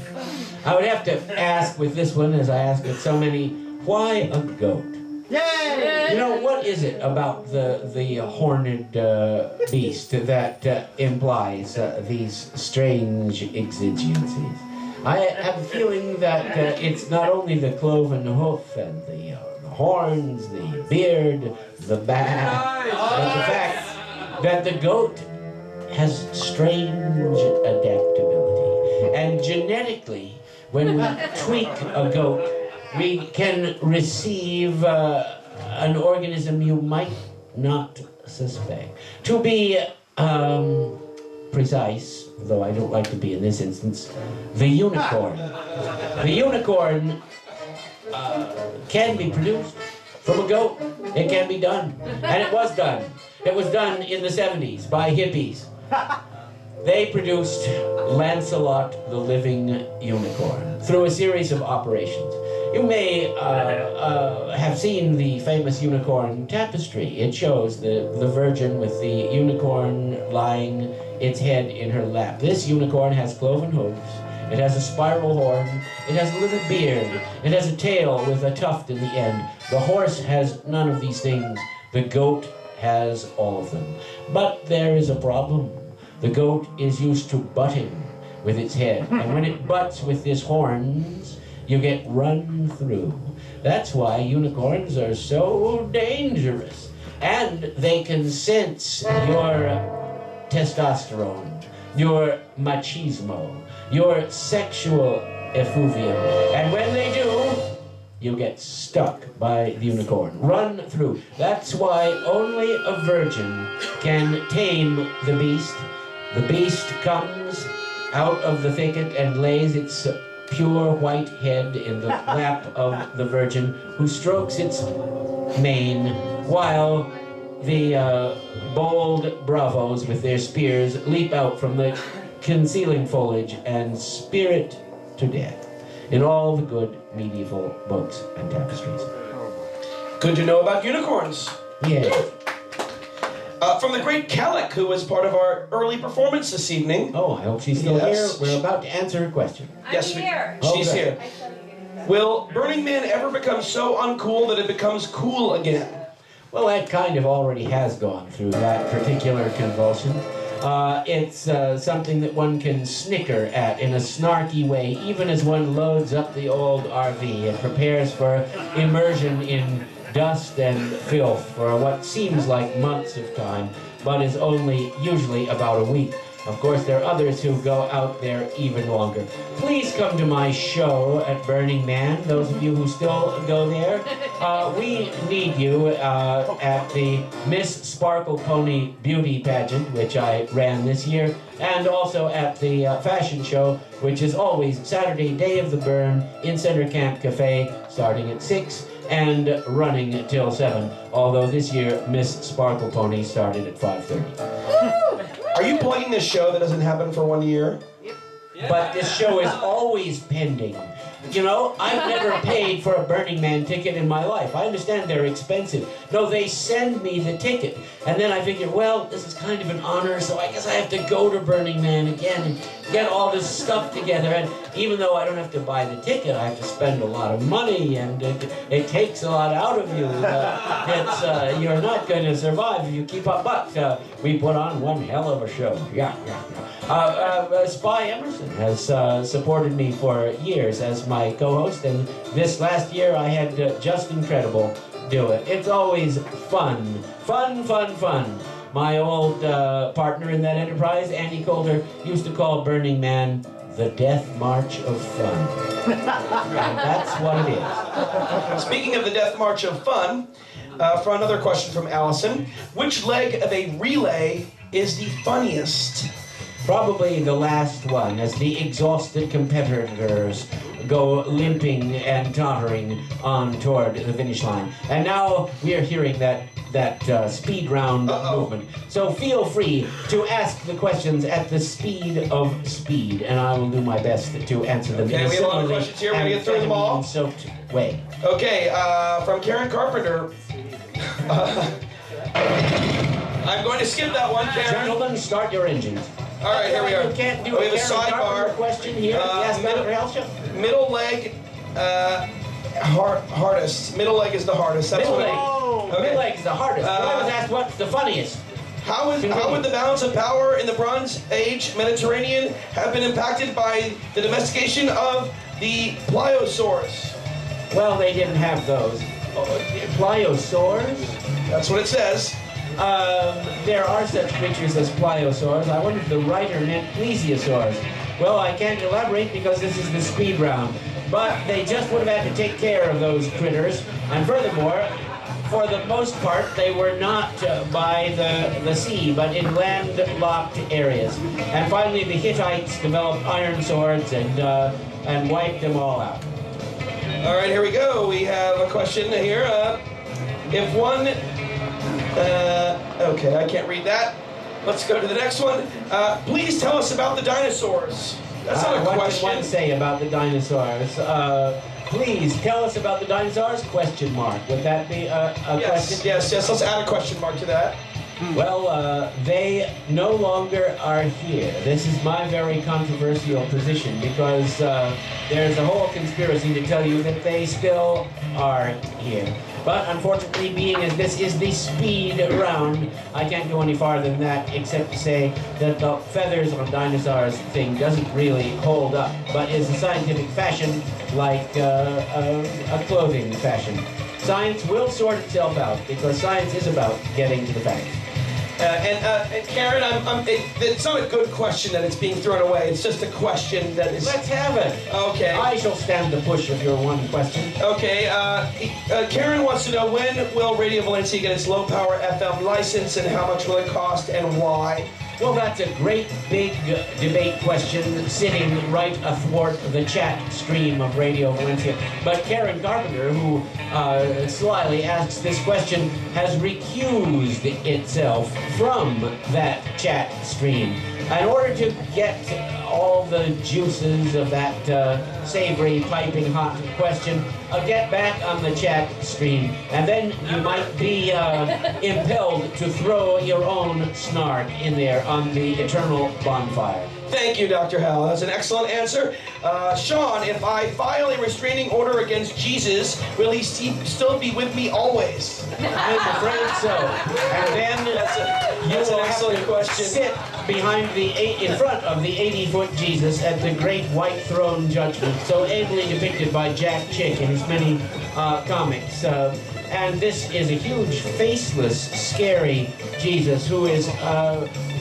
Speaker 2: I would have to ask with this one, as I ask with so many, why a goat?
Speaker 5: Yay!
Speaker 2: You know, what is it about the horned beast that implies these strange exigencies? I have a feeling that it's not only the cloven hoof and the horns, the beard, the back, but the fact that the goat has strange adaptability. And genetically, when we tweak a goat, we can receive an organism you might not suspect to be precise, though I don't like to be in this instance, the unicorn. The unicorn can be produced from a goat. It can be done. And it was done. It was done in the 70s by hippies. They produced Lancelot the living unicorn through a series of operations. You may have seen the famous unicorn tapestry. It shows the Virgin with the unicorn lying its head in her lap. This unicorn has cloven hooves. It has a spiral horn. It has a little beard. It has a tail with a tuft in the end. The horse has none of these things. The goat has all of them. But there is a problem. The goat is used to butting with its head. And when it butts with its horns, you get run through. That's why unicorns are so dangerous. And they can sense your testosterone, your machismo, your sexual effluvium. And when they do, you get stuck by the unicorn. Run through. That's why only a virgin can tame the beast. The beast comes out of the thicket and lays its pure white head in the lap of the virgin, who strokes its mane while the bold bravos with their spears leap out from the concealing foliage and spear it to death in all the good medieval books and tapestries.
Speaker 1: Good to know about unicorns.
Speaker 2: Yeah.
Speaker 1: From the great Kellic, who was part of our early performance this evening.
Speaker 2: Oh, I hope she's still
Speaker 1: Yes.
Speaker 2: here. We're about to answer her question.
Speaker 1: Yes,
Speaker 7: here.
Speaker 1: She's
Speaker 2: Okay.
Speaker 1: here. Will Burning Man ever become so uncool that it becomes cool again?
Speaker 2: Well, that kind of already has gone through that particular convulsion. It's something that one can snicker at in a snarky way, even as one loads up the old RV and prepares for immersion in dust and filth for what seems like months of time, but is only usually about a week. Of course, there are others who go out there even longer. Please come to my show at Burning Man, those of you who still go there. We need you at the Miss Sparkle Pony Beauty Pageant, which I ran this year, and also at the fashion show, which is always Saturday, Day of the Burn, in Center Camp Cafe, starting at 6 and running till 7. Although this year, Miss Sparkle Pony started at 5:30.
Speaker 1: Are you plugging this show that doesn't happen for 1 year?
Speaker 2: But this show is always pending. You know, I've never paid for a Burning Man ticket in my life. I understand they're expensive. No, they send me the ticket. And then I figure, well, this is kind of an honor, so I guess I have to go to Burning Man again and get all this stuff together. And even though I don't have to buy the ticket, I have to spend a lot of money, and it takes a lot out of you. You're not going to survive if you keep up. But we put on one hell of a show. Yeah. Spy Emerson has supported me for years as my co-host, and this last year I had Just Incredible do it. It's always fun. My old partner in that enterprise, Andy Coulter, used to call Burning Man the Death March of Fun. And that's what it is.
Speaker 1: Speaking of the Death March of Fun, for another question from Allison, which leg of a relay is the funniest?
Speaker 2: Probably the last one, as the exhausted competitors go limping and tottering on toward the finish line. And now we are hearing that speed round movement. So feel free to ask the questions at the speed of speed, and I will do my best to answer them.
Speaker 1: Okay, we have a lot of questions here. We're going to get through them all.
Speaker 2: Soaked way.
Speaker 1: Okay, from Karen Carpenter. I'm going to skip that one, Karen.
Speaker 2: Gentlemen, start your engines.
Speaker 1: All right, here we are.
Speaker 2: You can't do
Speaker 1: We have a
Speaker 2: Karen Carpenter
Speaker 1: sidebar.
Speaker 2: question here. Yes, Dr. Hal Show.
Speaker 1: Middle leg, hardest. Middle leg is the hardest. That's
Speaker 2: Middle
Speaker 1: what
Speaker 2: leg.
Speaker 1: Okay.
Speaker 2: Middle leg is the hardest. I was asked what's the funniest.
Speaker 1: How would the balance of power in the Bronze Age Mediterranean have been impacted by the domestication of the pliosaurs?
Speaker 2: Well, they didn't have those. Pliosaurs?
Speaker 1: That's what it says.
Speaker 2: There are such creatures as pliosaurs. I wonder if the writer meant plesiosaurs. Well, I can't elaborate because this is the speed round. But they just would have had to take care of those critters. And furthermore, for the most part, they were not by the sea, but in landlocked areas. And finally, the Hittites developed iron swords and wiped them all out.
Speaker 1: All right, here we go. We have a question here. If one... okay, I can't read that. Let's go to the next one. Please tell us about the dinosaurs. That's not a
Speaker 2: What
Speaker 1: question.
Speaker 2: did one say about the dinosaurs? Please tell us about the dinosaurs? Question mark. Would that be a question?
Speaker 1: Yes. Let's add a question mark to that.
Speaker 2: Well, they no longer are here. This is my very controversial position because there's a whole conspiracy to tell you that they still are here. But unfortunately, being as this is the speed round, I can't go any farther than that except to say that the feathers on dinosaurs thing doesn't really hold up, but is a scientific fashion like a clothing fashion. Science will sort itself out because science is about getting to the facts.
Speaker 1: And Karen, it's not a good question that it's being thrown away. It's just a question that is...
Speaker 2: Let's have it.
Speaker 1: Okay.
Speaker 2: I shall stand the push of your one question.
Speaker 1: Okay, Karen wants to know, when will Radio Valencia get its low-power FM license, and how much will it cost, and why?
Speaker 2: Well, that's a great big debate question sitting right athwart the chat stream of Radio Valencia. But Karen Carpenter, who slyly asks this question, has recused itself from that chat stream. In order to get all the juices of that savory, piping hot question, get back on the chat stream, and then you might be impelled to throw your own snark in there on the eternal bonfire.
Speaker 1: Thank you, Dr. Hal. That's an excellent answer. Sean, if I file a restraining order against Jesus, will he still be with me always?
Speaker 2: I'm afraid so. And then you
Speaker 1: That's an
Speaker 2: will
Speaker 1: excellent
Speaker 2: have to
Speaker 1: question.
Speaker 2: sit behind in front of the 80-foot Jesus at the great white throne judgment, so ably depicted by Jack Chick in his many comics. And this is a huge, faceless, scary Jesus who is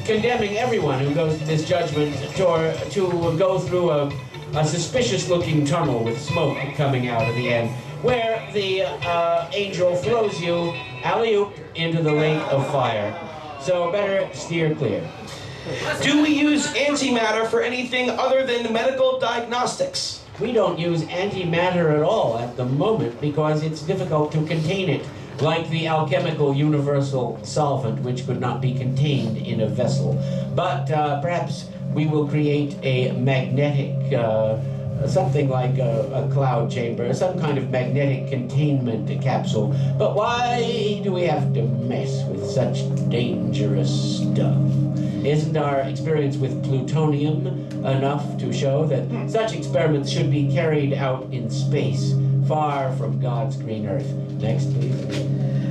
Speaker 2: condemning everyone who goes to this judgment to go through a suspicious-looking tunnel with smoke coming out at the end, where the angel throws you alley-oop into the lake of fire. So better steer clear.
Speaker 1: Do we use antimatter for anything other than medical diagnostics?
Speaker 2: We don't use antimatter at all at the moment because it's difficult to contain it, like the alchemical universal solvent, which could not be contained in a vessel. But perhaps we will create a magnetic, something like a cloud chamber, some kind of magnetic containment capsule. But why do we have to mess with such dangerous stuff? Isn't our experience with plutonium enough to show that such experiments should be carried out in space, far from God's green earth? Next, please.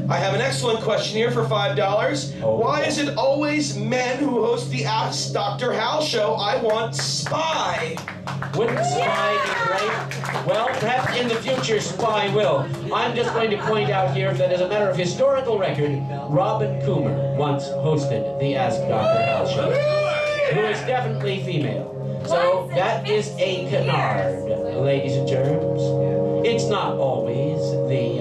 Speaker 1: I have an excellent question here for $5.
Speaker 2: Oh.
Speaker 1: Why is it always men who host the Ask Dr. Hal show? I want Spy.
Speaker 2: Wouldn't Spy be great? Well, perhaps in the future Spy will. I'm just going to point out here that as a matter of historical record, Robin Coomer once hosted the Ask Dr. Hal show, who is definitely female. So that is a canard, ladies and germs. It's not always the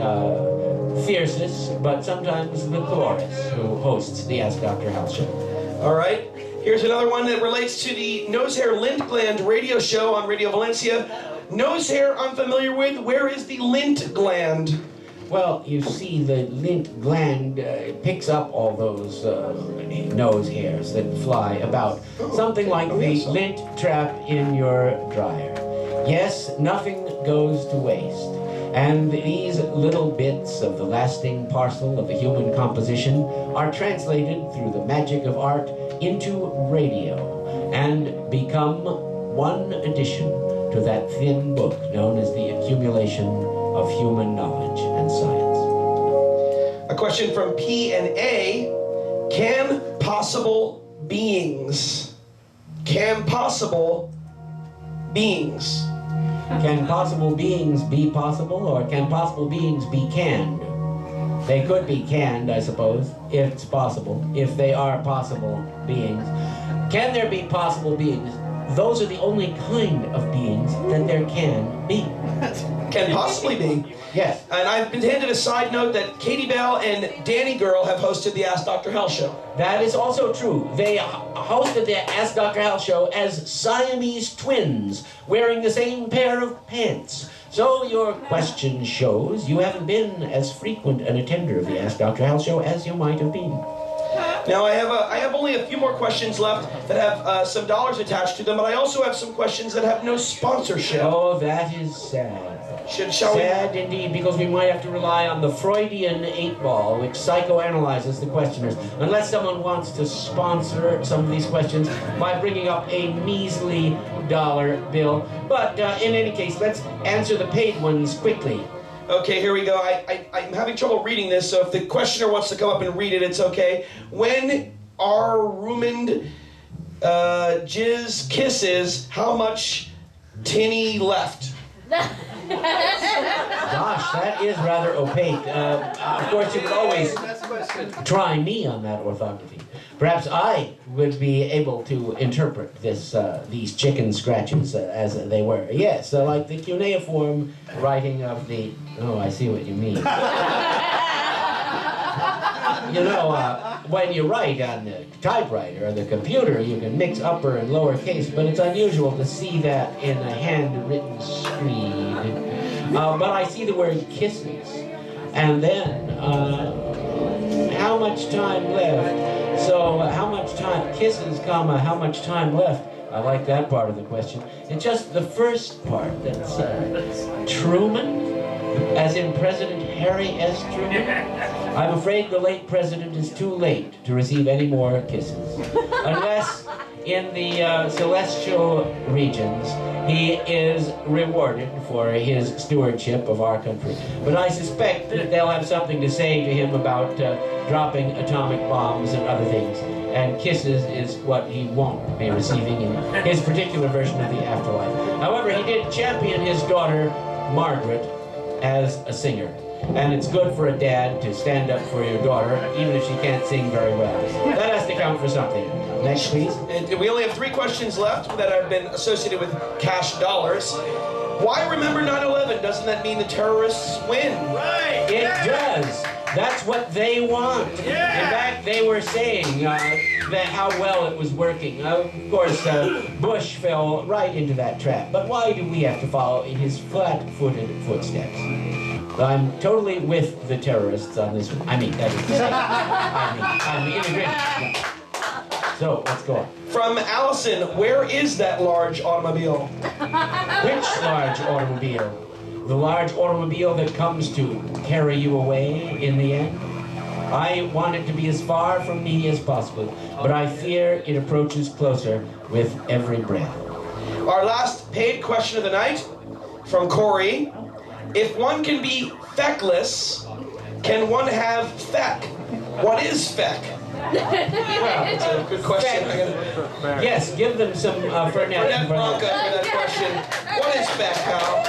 Speaker 2: fiercest, but sometimes the Chloris who hosts the Ask Dr. Hal show.
Speaker 1: All right. Here's another one that relates to the Nose Hair Lymph Gland radio show on Radio Valencia. Nose hair I'm familiar with. Where is the lint gland?
Speaker 2: Well, you see, the lint gland picks up all those nose hairs that fly about. Something like the lint trap in your dryer. Yes, nothing goes to waste. And these little bits of the lasting parcel of the human composition are translated through the magic of art into radio and become one addition to that thin book known as the accumulation of human knowledge and science.
Speaker 1: A question from P and A. Can possible beings be?
Speaker 2: Can possible beings be possible, or can possible beings be canned? They could be canned, I suppose, if it's possible, if they are possible beings. Can there be possible beings? those are the only kind of beings that there can be.
Speaker 1: Can possibly be.
Speaker 2: Yes.
Speaker 1: And I've been handed a side note that Katie Bell and Danny Girl have hosted the Ask Dr. Hal Show.
Speaker 2: That is also true. They hosted the Ask Dr. Hal Show as Siamese twins, wearing the same pair of pants. So your question shows you haven't been as frequent an attender of the Ask Dr. Hal Show as you might have been.
Speaker 1: Now I have only a few more questions left that have some dollars attached to them, but I also have some questions that have no sponsorship.
Speaker 2: Oh, that is sad.
Speaker 1: Shall we?
Speaker 2: Sad indeed, because we might have to rely on the Freudian 8-ball, which psychoanalyzes the questioners, unless someone wants to sponsor some of these questions by bringing up a measly dollar bill. But in any case, let's answer the paid ones quickly.
Speaker 1: Okay, here we go. I'm having trouble reading this, so if the questioner wants to come up and read it, it's okay. When are rumined jizz kisses, how much tinny left?
Speaker 2: Gosh, that is rather opaque. Of course, you could always try me on that orthography. Perhaps I would be able to interpret these chicken scratches as they were. Yes, like the cuneiform writing of the... Oh, I see what you mean. You know, when you write on the typewriter or the computer, you can mix upper and lower case, but it's unusual to see that in a handwritten screed. But I see the word kisses. And then, how much time left? So, how much time, kisses, comma, how much time left? I like that part of the question. It's just the first part that's, Truman? As in President Harry S. Truman? I'm afraid the late president is too late to receive any more kisses. Unless in the celestial regions he is rewarded for his stewardship of our country. But I suspect that they'll have something to say to him about dropping atomic bombs and other things. And kisses is what he won't be receiving in his particular version of the afterlife. However, he did champion his daughter, Margaret, as a singer. And it's good for a dad to stand up for your daughter, even if she can't sing very well. That has to count for something. Next, please.
Speaker 1: And we only have 3 questions left that have been associated with cash dollars. Why remember 9/11? Doesn't that mean the terrorists win?
Speaker 3: Right!
Speaker 2: It does. That's what they want.
Speaker 3: Yeah.
Speaker 2: In fact, they were saying that how well it was working. Of course, Bush fell right into that trap. But why do we have to follow in his flat-footed footsteps? I'm totally with the terrorists on this one. I mean, that is to say, I'm in agreement. Yeah. So, let's go on.
Speaker 1: From Allison, where is that large automobile?
Speaker 2: Which large automobile? The large automobile that comes to carry you away in the end? I want it to be as far from me as possible, but I fear it approaches closer with every breath.
Speaker 1: Our last paid question of the night, from Corey. If one can be feckless, can one have feck? What is feck?
Speaker 2: Well,
Speaker 1: That's a good question.
Speaker 2: yes, give them some
Speaker 1: Burnett Bronca for that question. What is feck, Hal?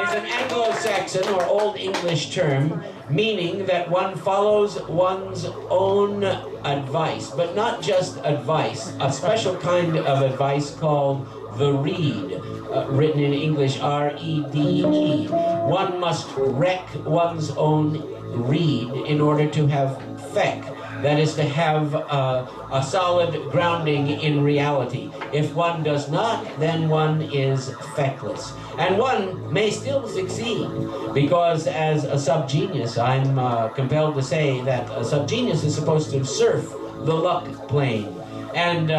Speaker 2: Is an Anglo-Saxon or Old English term meaning that one follows one's own advice, but not just advice, a special kind of advice called the reed, written in English R-E-D-E. One must wreck one's own reed in order to have feck. That is to have a solid grounding in reality. If one does not, then one is feckless. And one may still succeed, because as a subgenius, I'm compelled to say that a subgenius is supposed to surf the luck plane and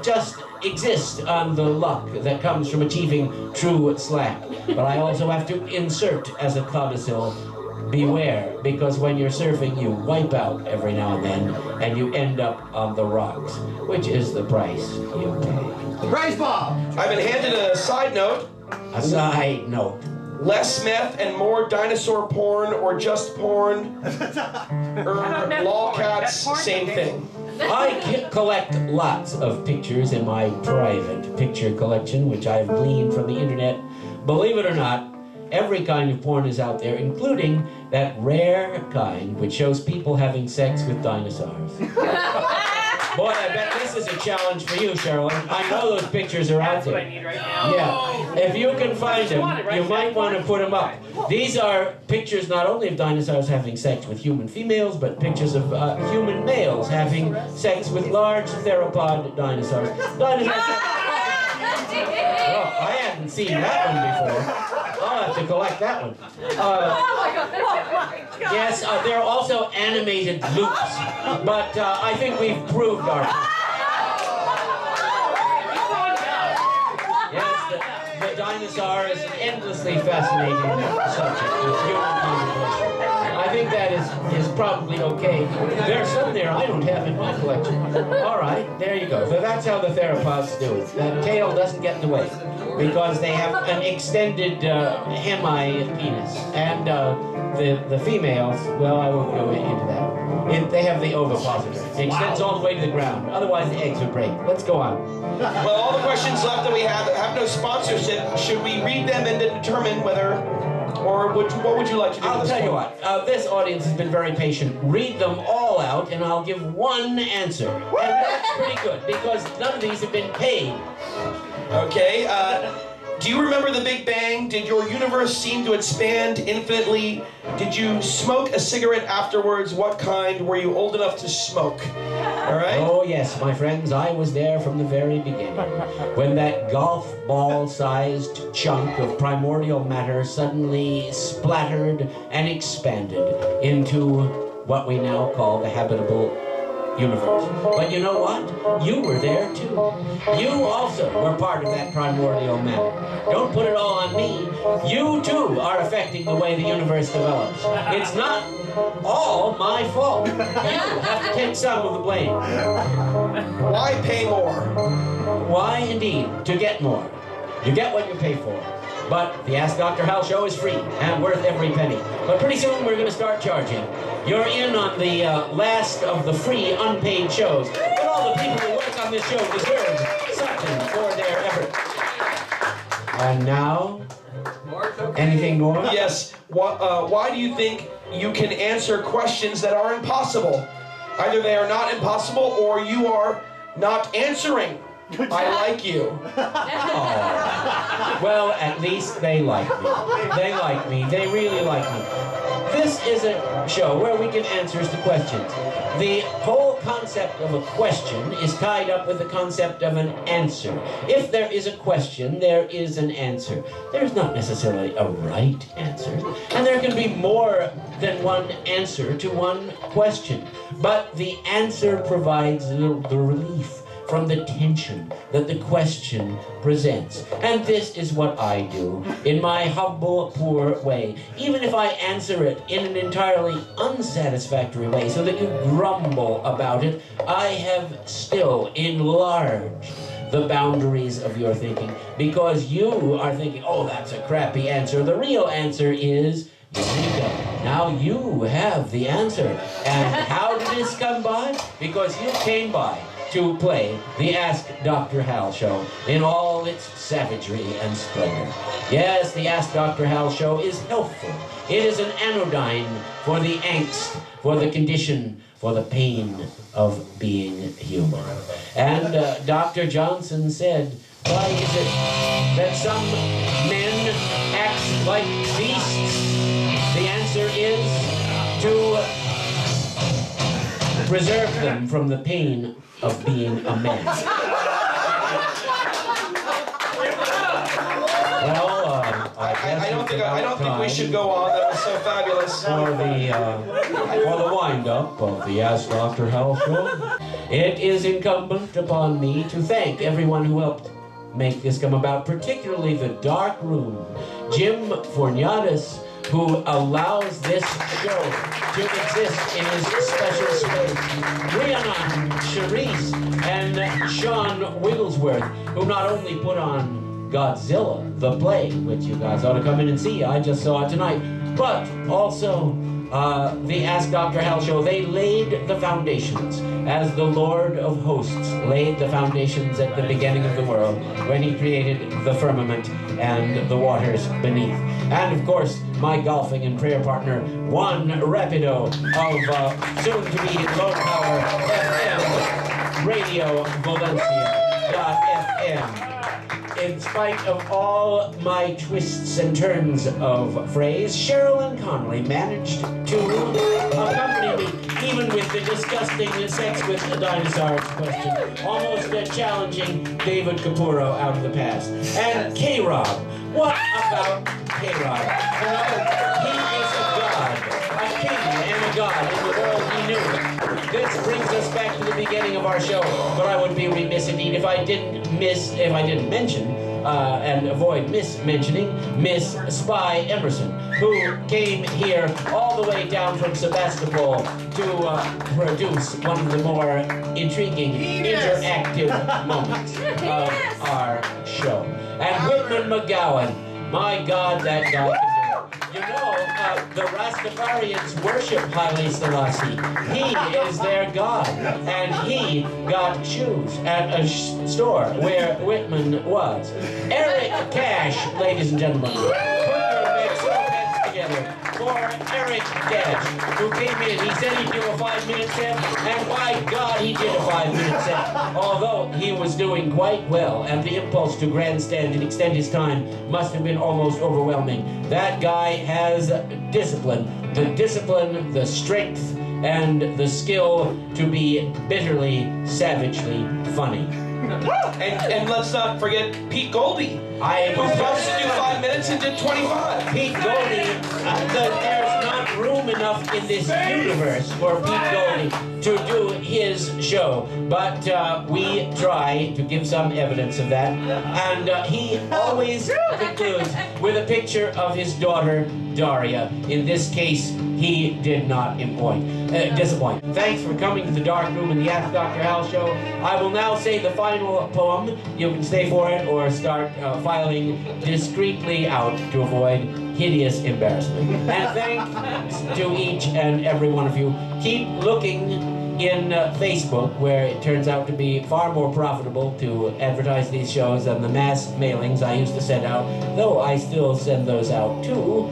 Speaker 2: just exist on the luck that comes from achieving true slack. But I also have to insert as a codicil, beware, because when you're surfing, you wipe out every now and then, and you end up on the rocks, which is the price you pay.
Speaker 5: The prize bomb!
Speaker 1: I've been handed a side note.
Speaker 2: A side note.
Speaker 1: Less meth and more dinosaur porn, or just porn. Lolcats, same thing.
Speaker 2: I collect lots of pictures in my private picture collection, which I've gleaned from the internet. Believe it or not, every kind of porn is out there, including that rare kind which shows people having sex with dinosaurs. Boy, I bet this is a challenge for you, Sherilyn. I know those pictures are out
Speaker 3: That's what I
Speaker 2: there.
Speaker 3: need right now.
Speaker 2: Yeah, if you can find them, you might want to put them up. These are pictures not only of dinosaurs having sex with human females, but pictures of human males having sex with large theropod dinosaurs. Oh, I hadn't seen that one before. I'll have to collect that one. Yes, there are also animated loops, but I think we've proved our point. Yes, the dinosaur is an endlessly fascinating subject of human contemplation. I think that is probably okay. There's some there I don't have in my collection. All right, there you go. So that's how the theropods do it. The tail doesn't get in the way because they have an extended hemi-penis. And the females, well, I won't go into that. They have the ovipositor. It extends all the way to the ground. Otherwise, the eggs would break. Let's go on.
Speaker 1: Well, all the questions left that we have no sponsorship. Should we read them and then determine whether, or what would you like to do?
Speaker 2: I'll tell you what. This audience has been very patient. Read them all out, and I'll give one answer. And that's pretty good, because none of these have been paid.
Speaker 1: Okay. Do you remember the Big Bang? Did your universe seem to expand infinitely? Did you smoke a cigarette afterwards? What kind? Were you old enough to smoke? All right.
Speaker 2: Oh, yes, my friends, I was there from the very beginning. When that golf ball-sized chunk of primordial matter suddenly splattered and expanded into what we now call the habitable universe. But you know what? You were there too. You also were part of that primordial matter. Don't put it all on me. You too are affecting the way the universe develops. It's not all my fault. You have to take some of the blame.
Speaker 1: Why pay more?
Speaker 2: Why indeed? To get more. You get what you pay for. But the Ask Dr. Hal Show is free and worth every penny. But pretty soon we're going to start charging. You're in on the last of the free unpaid shows. But all the people who work on this show deserve something for their effort. And now, anything more?
Speaker 1: Yes. Why do you think you can answer questions that are impossible? Either they are not impossible or you are not answering. I like you.
Speaker 2: Oh. Well, at least they like me. They like me. They really like me. This is a show where we give answers to questions. The whole concept of a question is tied up with the concept of an answer. If there is a question, there is an answer. There's not necessarily a right answer, and there can be more than one answer to one question. But the answer provides the relief from the tension that the question presents. And this is what I do in my humble, poor way. Even if I answer it in an entirely unsatisfactory way so that you grumble about it, I have still enlarged the boundaries of your thinking because you are thinking, oh, that's a crappy answer. The real answer is Eureka. Now you have the answer. And how did this come by? Because you came by to play the Ask Dr. Hal Show in all its savagery and splendor. Yes, the Ask Dr. Hal Show is healthful. It is an anodyne for the angst, for the condition, for the pain of being human. And Dr. Johnson said, why is it that some men act like beasts? The answer is to preserve them from the pain of being a man. Well, I guess
Speaker 1: I don't think we should go on. That was so fabulous.
Speaker 2: For the wind-up of the Ask Dr. Hal Show, it is incumbent upon me to thank everyone who helped make this come about, particularly the DarkRoom, Jim Forniatis, who allows this show to exist in his special space. Rhiannon, Charisse, and Sean Wigglesworth, who not only put on Godzilla, the play, which you guys ought to come in and see. I just saw it tonight. But also, the Ask Dr. Hal Show, they laid the foundations as the Lord of Hosts laid the foundations at the beginning of the world when he created the firmament and the waters beneath. And of course, my golfing and prayer partner, Juan Rapido of soon-to-be low-power FM Radio Valencia.fm. In spite of all my twists and turns of phrase, Cheryl and Connolly managed to accompany me, even with the disgusting sex with the dinosaurs question, almost challenging David Capurro out of the past. And K-Rob. What about K-Rob? You know, he is a god, a king and a god in the world he knew. This brings us back to the beginning of our show, but I would be remiss indeed if I didn't mention and avoid mentioning Miss Spy Emerson, who came here all the way down from Sebastopol to produce one of the more intriguing, interactive moments of our show. And Whitman McGowan, my God, that guy can do it. You know, the Rastafarians worship Haile Selassie. He is their God, and he got shoes at a store where Whitman was. Eric Cash, ladies and gentlemen, put your heads together for Eric Cash, who came in. He said he'd do a 5-minute set, and by God, he did a 5-minute set. Although he was doing quite well, and the impulse to grandstand and extend his time must have been almost overwhelming. That guy has discipline, the strength, and the skill to be bitterly, savagely funny.
Speaker 1: And let's not forget Pete Goldie,
Speaker 2: I
Speaker 1: who promised to do 5 minutes and did 25.
Speaker 2: Pete Goldie, there's not room enough in this universe for Pete Goldie to do his show, but we try to give some evidence of that, and he always concludes with a picture of his daughter, Daria. In this case, he did not disappoint. Thanks for coming to the Dark Room and the Ask Dr. Hal Show. I will now say the final poem. You can stay for it or start filing discreetly out to avoid hideous embarrassment. And thanks to each and every one of you. Keep looking in Facebook, where it turns out to be far more profitable to advertise these shows than the mass mailings I used to send out, though I still send those out too,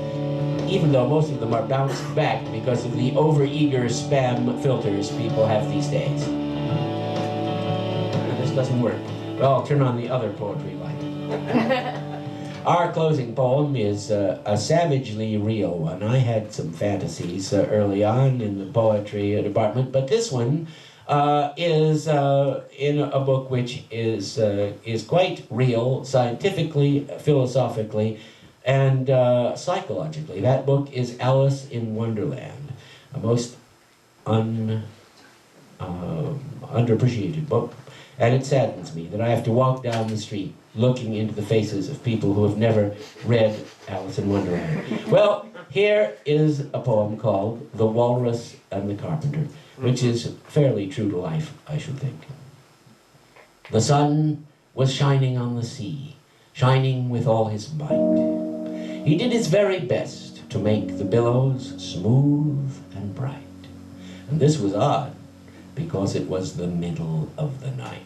Speaker 2: even though most of them are bounced back because of the overeager spam filters people have these days. This doesn't work. Well, I'll turn on the other poetry light. Our closing poem is a savagely real one. I had some fantasies early on in the poetry department, but this one is in a book which is quite real, scientifically, philosophically, and psychologically. That book is Alice in Wonderland, a most underappreciated book. And it saddens me that I have to walk down the street looking into the faces of people who have never read Alice in Wonderland. Well, here is a poem called The Walrus and the Carpenter, which is fairly true to life, I should think. The sun was shining on the sea, shining with all his might. He did his very best to make the billows smooth and bright. And this was odd, because it was the middle of the night.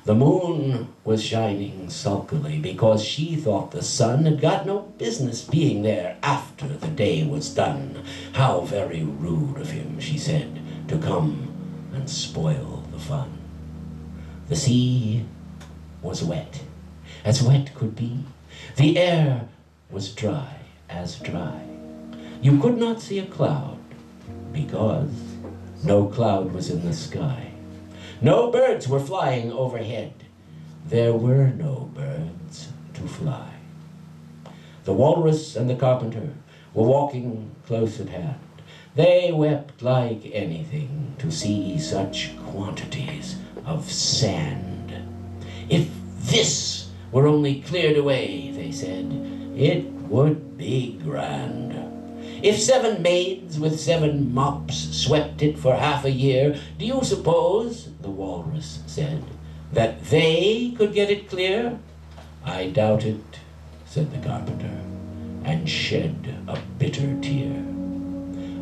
Speaker 2: The moon was shining sulkily because she thought the sun had got no business being there after the day was done. How very rude of him, she said, to come and spoil the fun. The sea was wet, as wet could be. The air was dry as dry. You could not see a cloud because no cloud was in the sky. No birds were flying overhead. There were no birds to fly. The walrus and the carpenter were walking close at hand. They wept like anything to see such quantities of sand. If this were only cleared away, they said, it would be grand. If 7 maids with 7 mops swept it for half a year, do you suppose, the walrus said, that they could get it clear? I doubt it, said the carpenter, and shed a bitter tear.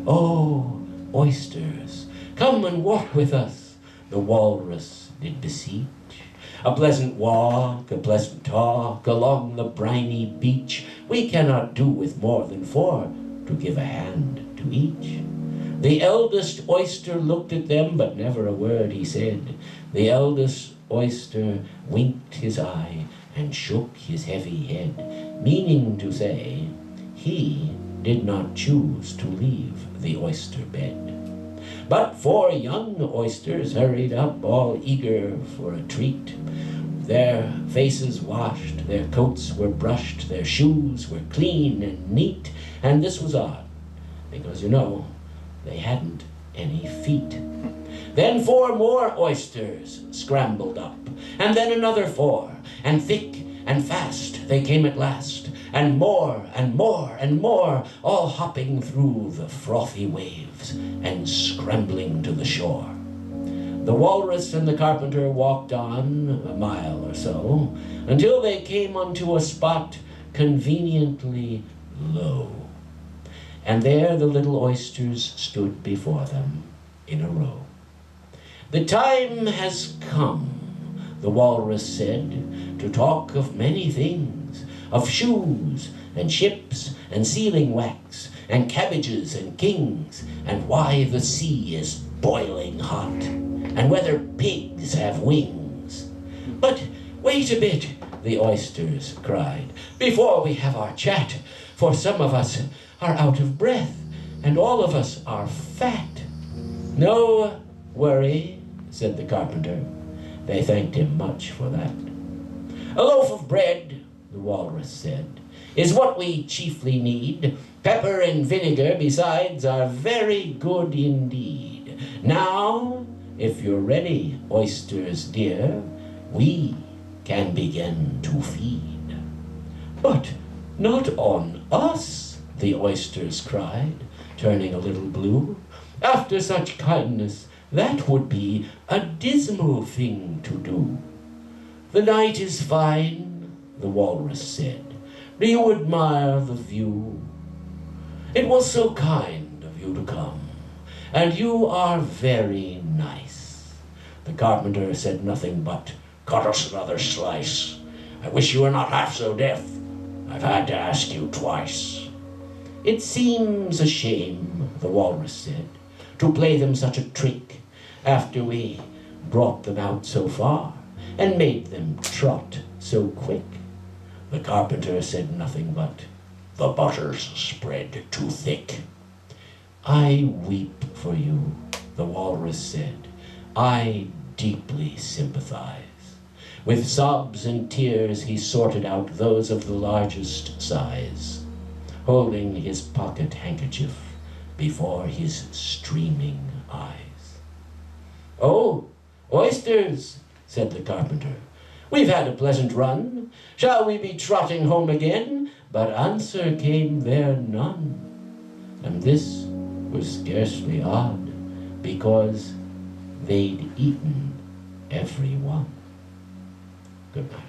Speaker 2: Oh, oysters, come and walk with us, the walrus did beseech. A pleasant walk, a pleasant talk along the briny beach. We cannot do with more than 4 to give a hand to each. The eldest oyster looked at them, but never a word he said. The eldest oyster winked his eye and shook his heavy head, meaning to say he did not choose to leave the oyster bed. But 4 young oysters hurried up, all eager for a treat. Their faces washed, their coats were brushed, their shoes were clean and neat, and this was odd, because, you know, they hadn't any feet. Then 4 more oysters scrambled up, and then another 4, and thick and fast they came at last, and more and more and more, all hopping through the frothy waves and scrambling to the shore. The walrus and the carpenter walked on a mile or so, until they came unto a spot conveniently low. And there the little oysters stood before them in a row. "The time has come," the walrus said, "to talk of many things, of shoes and ships and sealing wax and cabbages and kings, and why the sea is boiling hot, and whether pigs have wings." "But wait a bit," the oysters cried, "before we have our chat, for some of us are out of breath, and all of us are fat." "No worry," said the carpenter. They thanked him much for that. "A loaf of bread," the walrus said, "is what we chiefly need. Pepper and vinegar, besides, are very good indeed. Now, if you're ready, oysters dear, we can begin to feed." "But not on us," the oysters cried, turning a little blue. "After such kindness, that would be a dismal thing to do." "The night is fine," the walrus said. "Do you admire the view? It was so kind of you to come, and you are very nice." The carpenter said nothing but, "Cut us another slice. I wish you were not half so deaf. I've had to ask you twice." "It seems a shame," the walrus said, "to play them such a trick after we brought them out so far and made them trot so quick." The carpenter said nothing but, "The butter's spread too thick." "I weep for you," the walrus said. "I deeply sympathize." With sobs and tears he sorted out those of the largest size, holding his pocket handkerchief before his streaming eyes. "Oh, oysters," said the carpenter, "we've had a pleasant run. Shall we be trotting home again?" But answer came there none. And this was scarcely odd, because they'd eaten every one. Good night.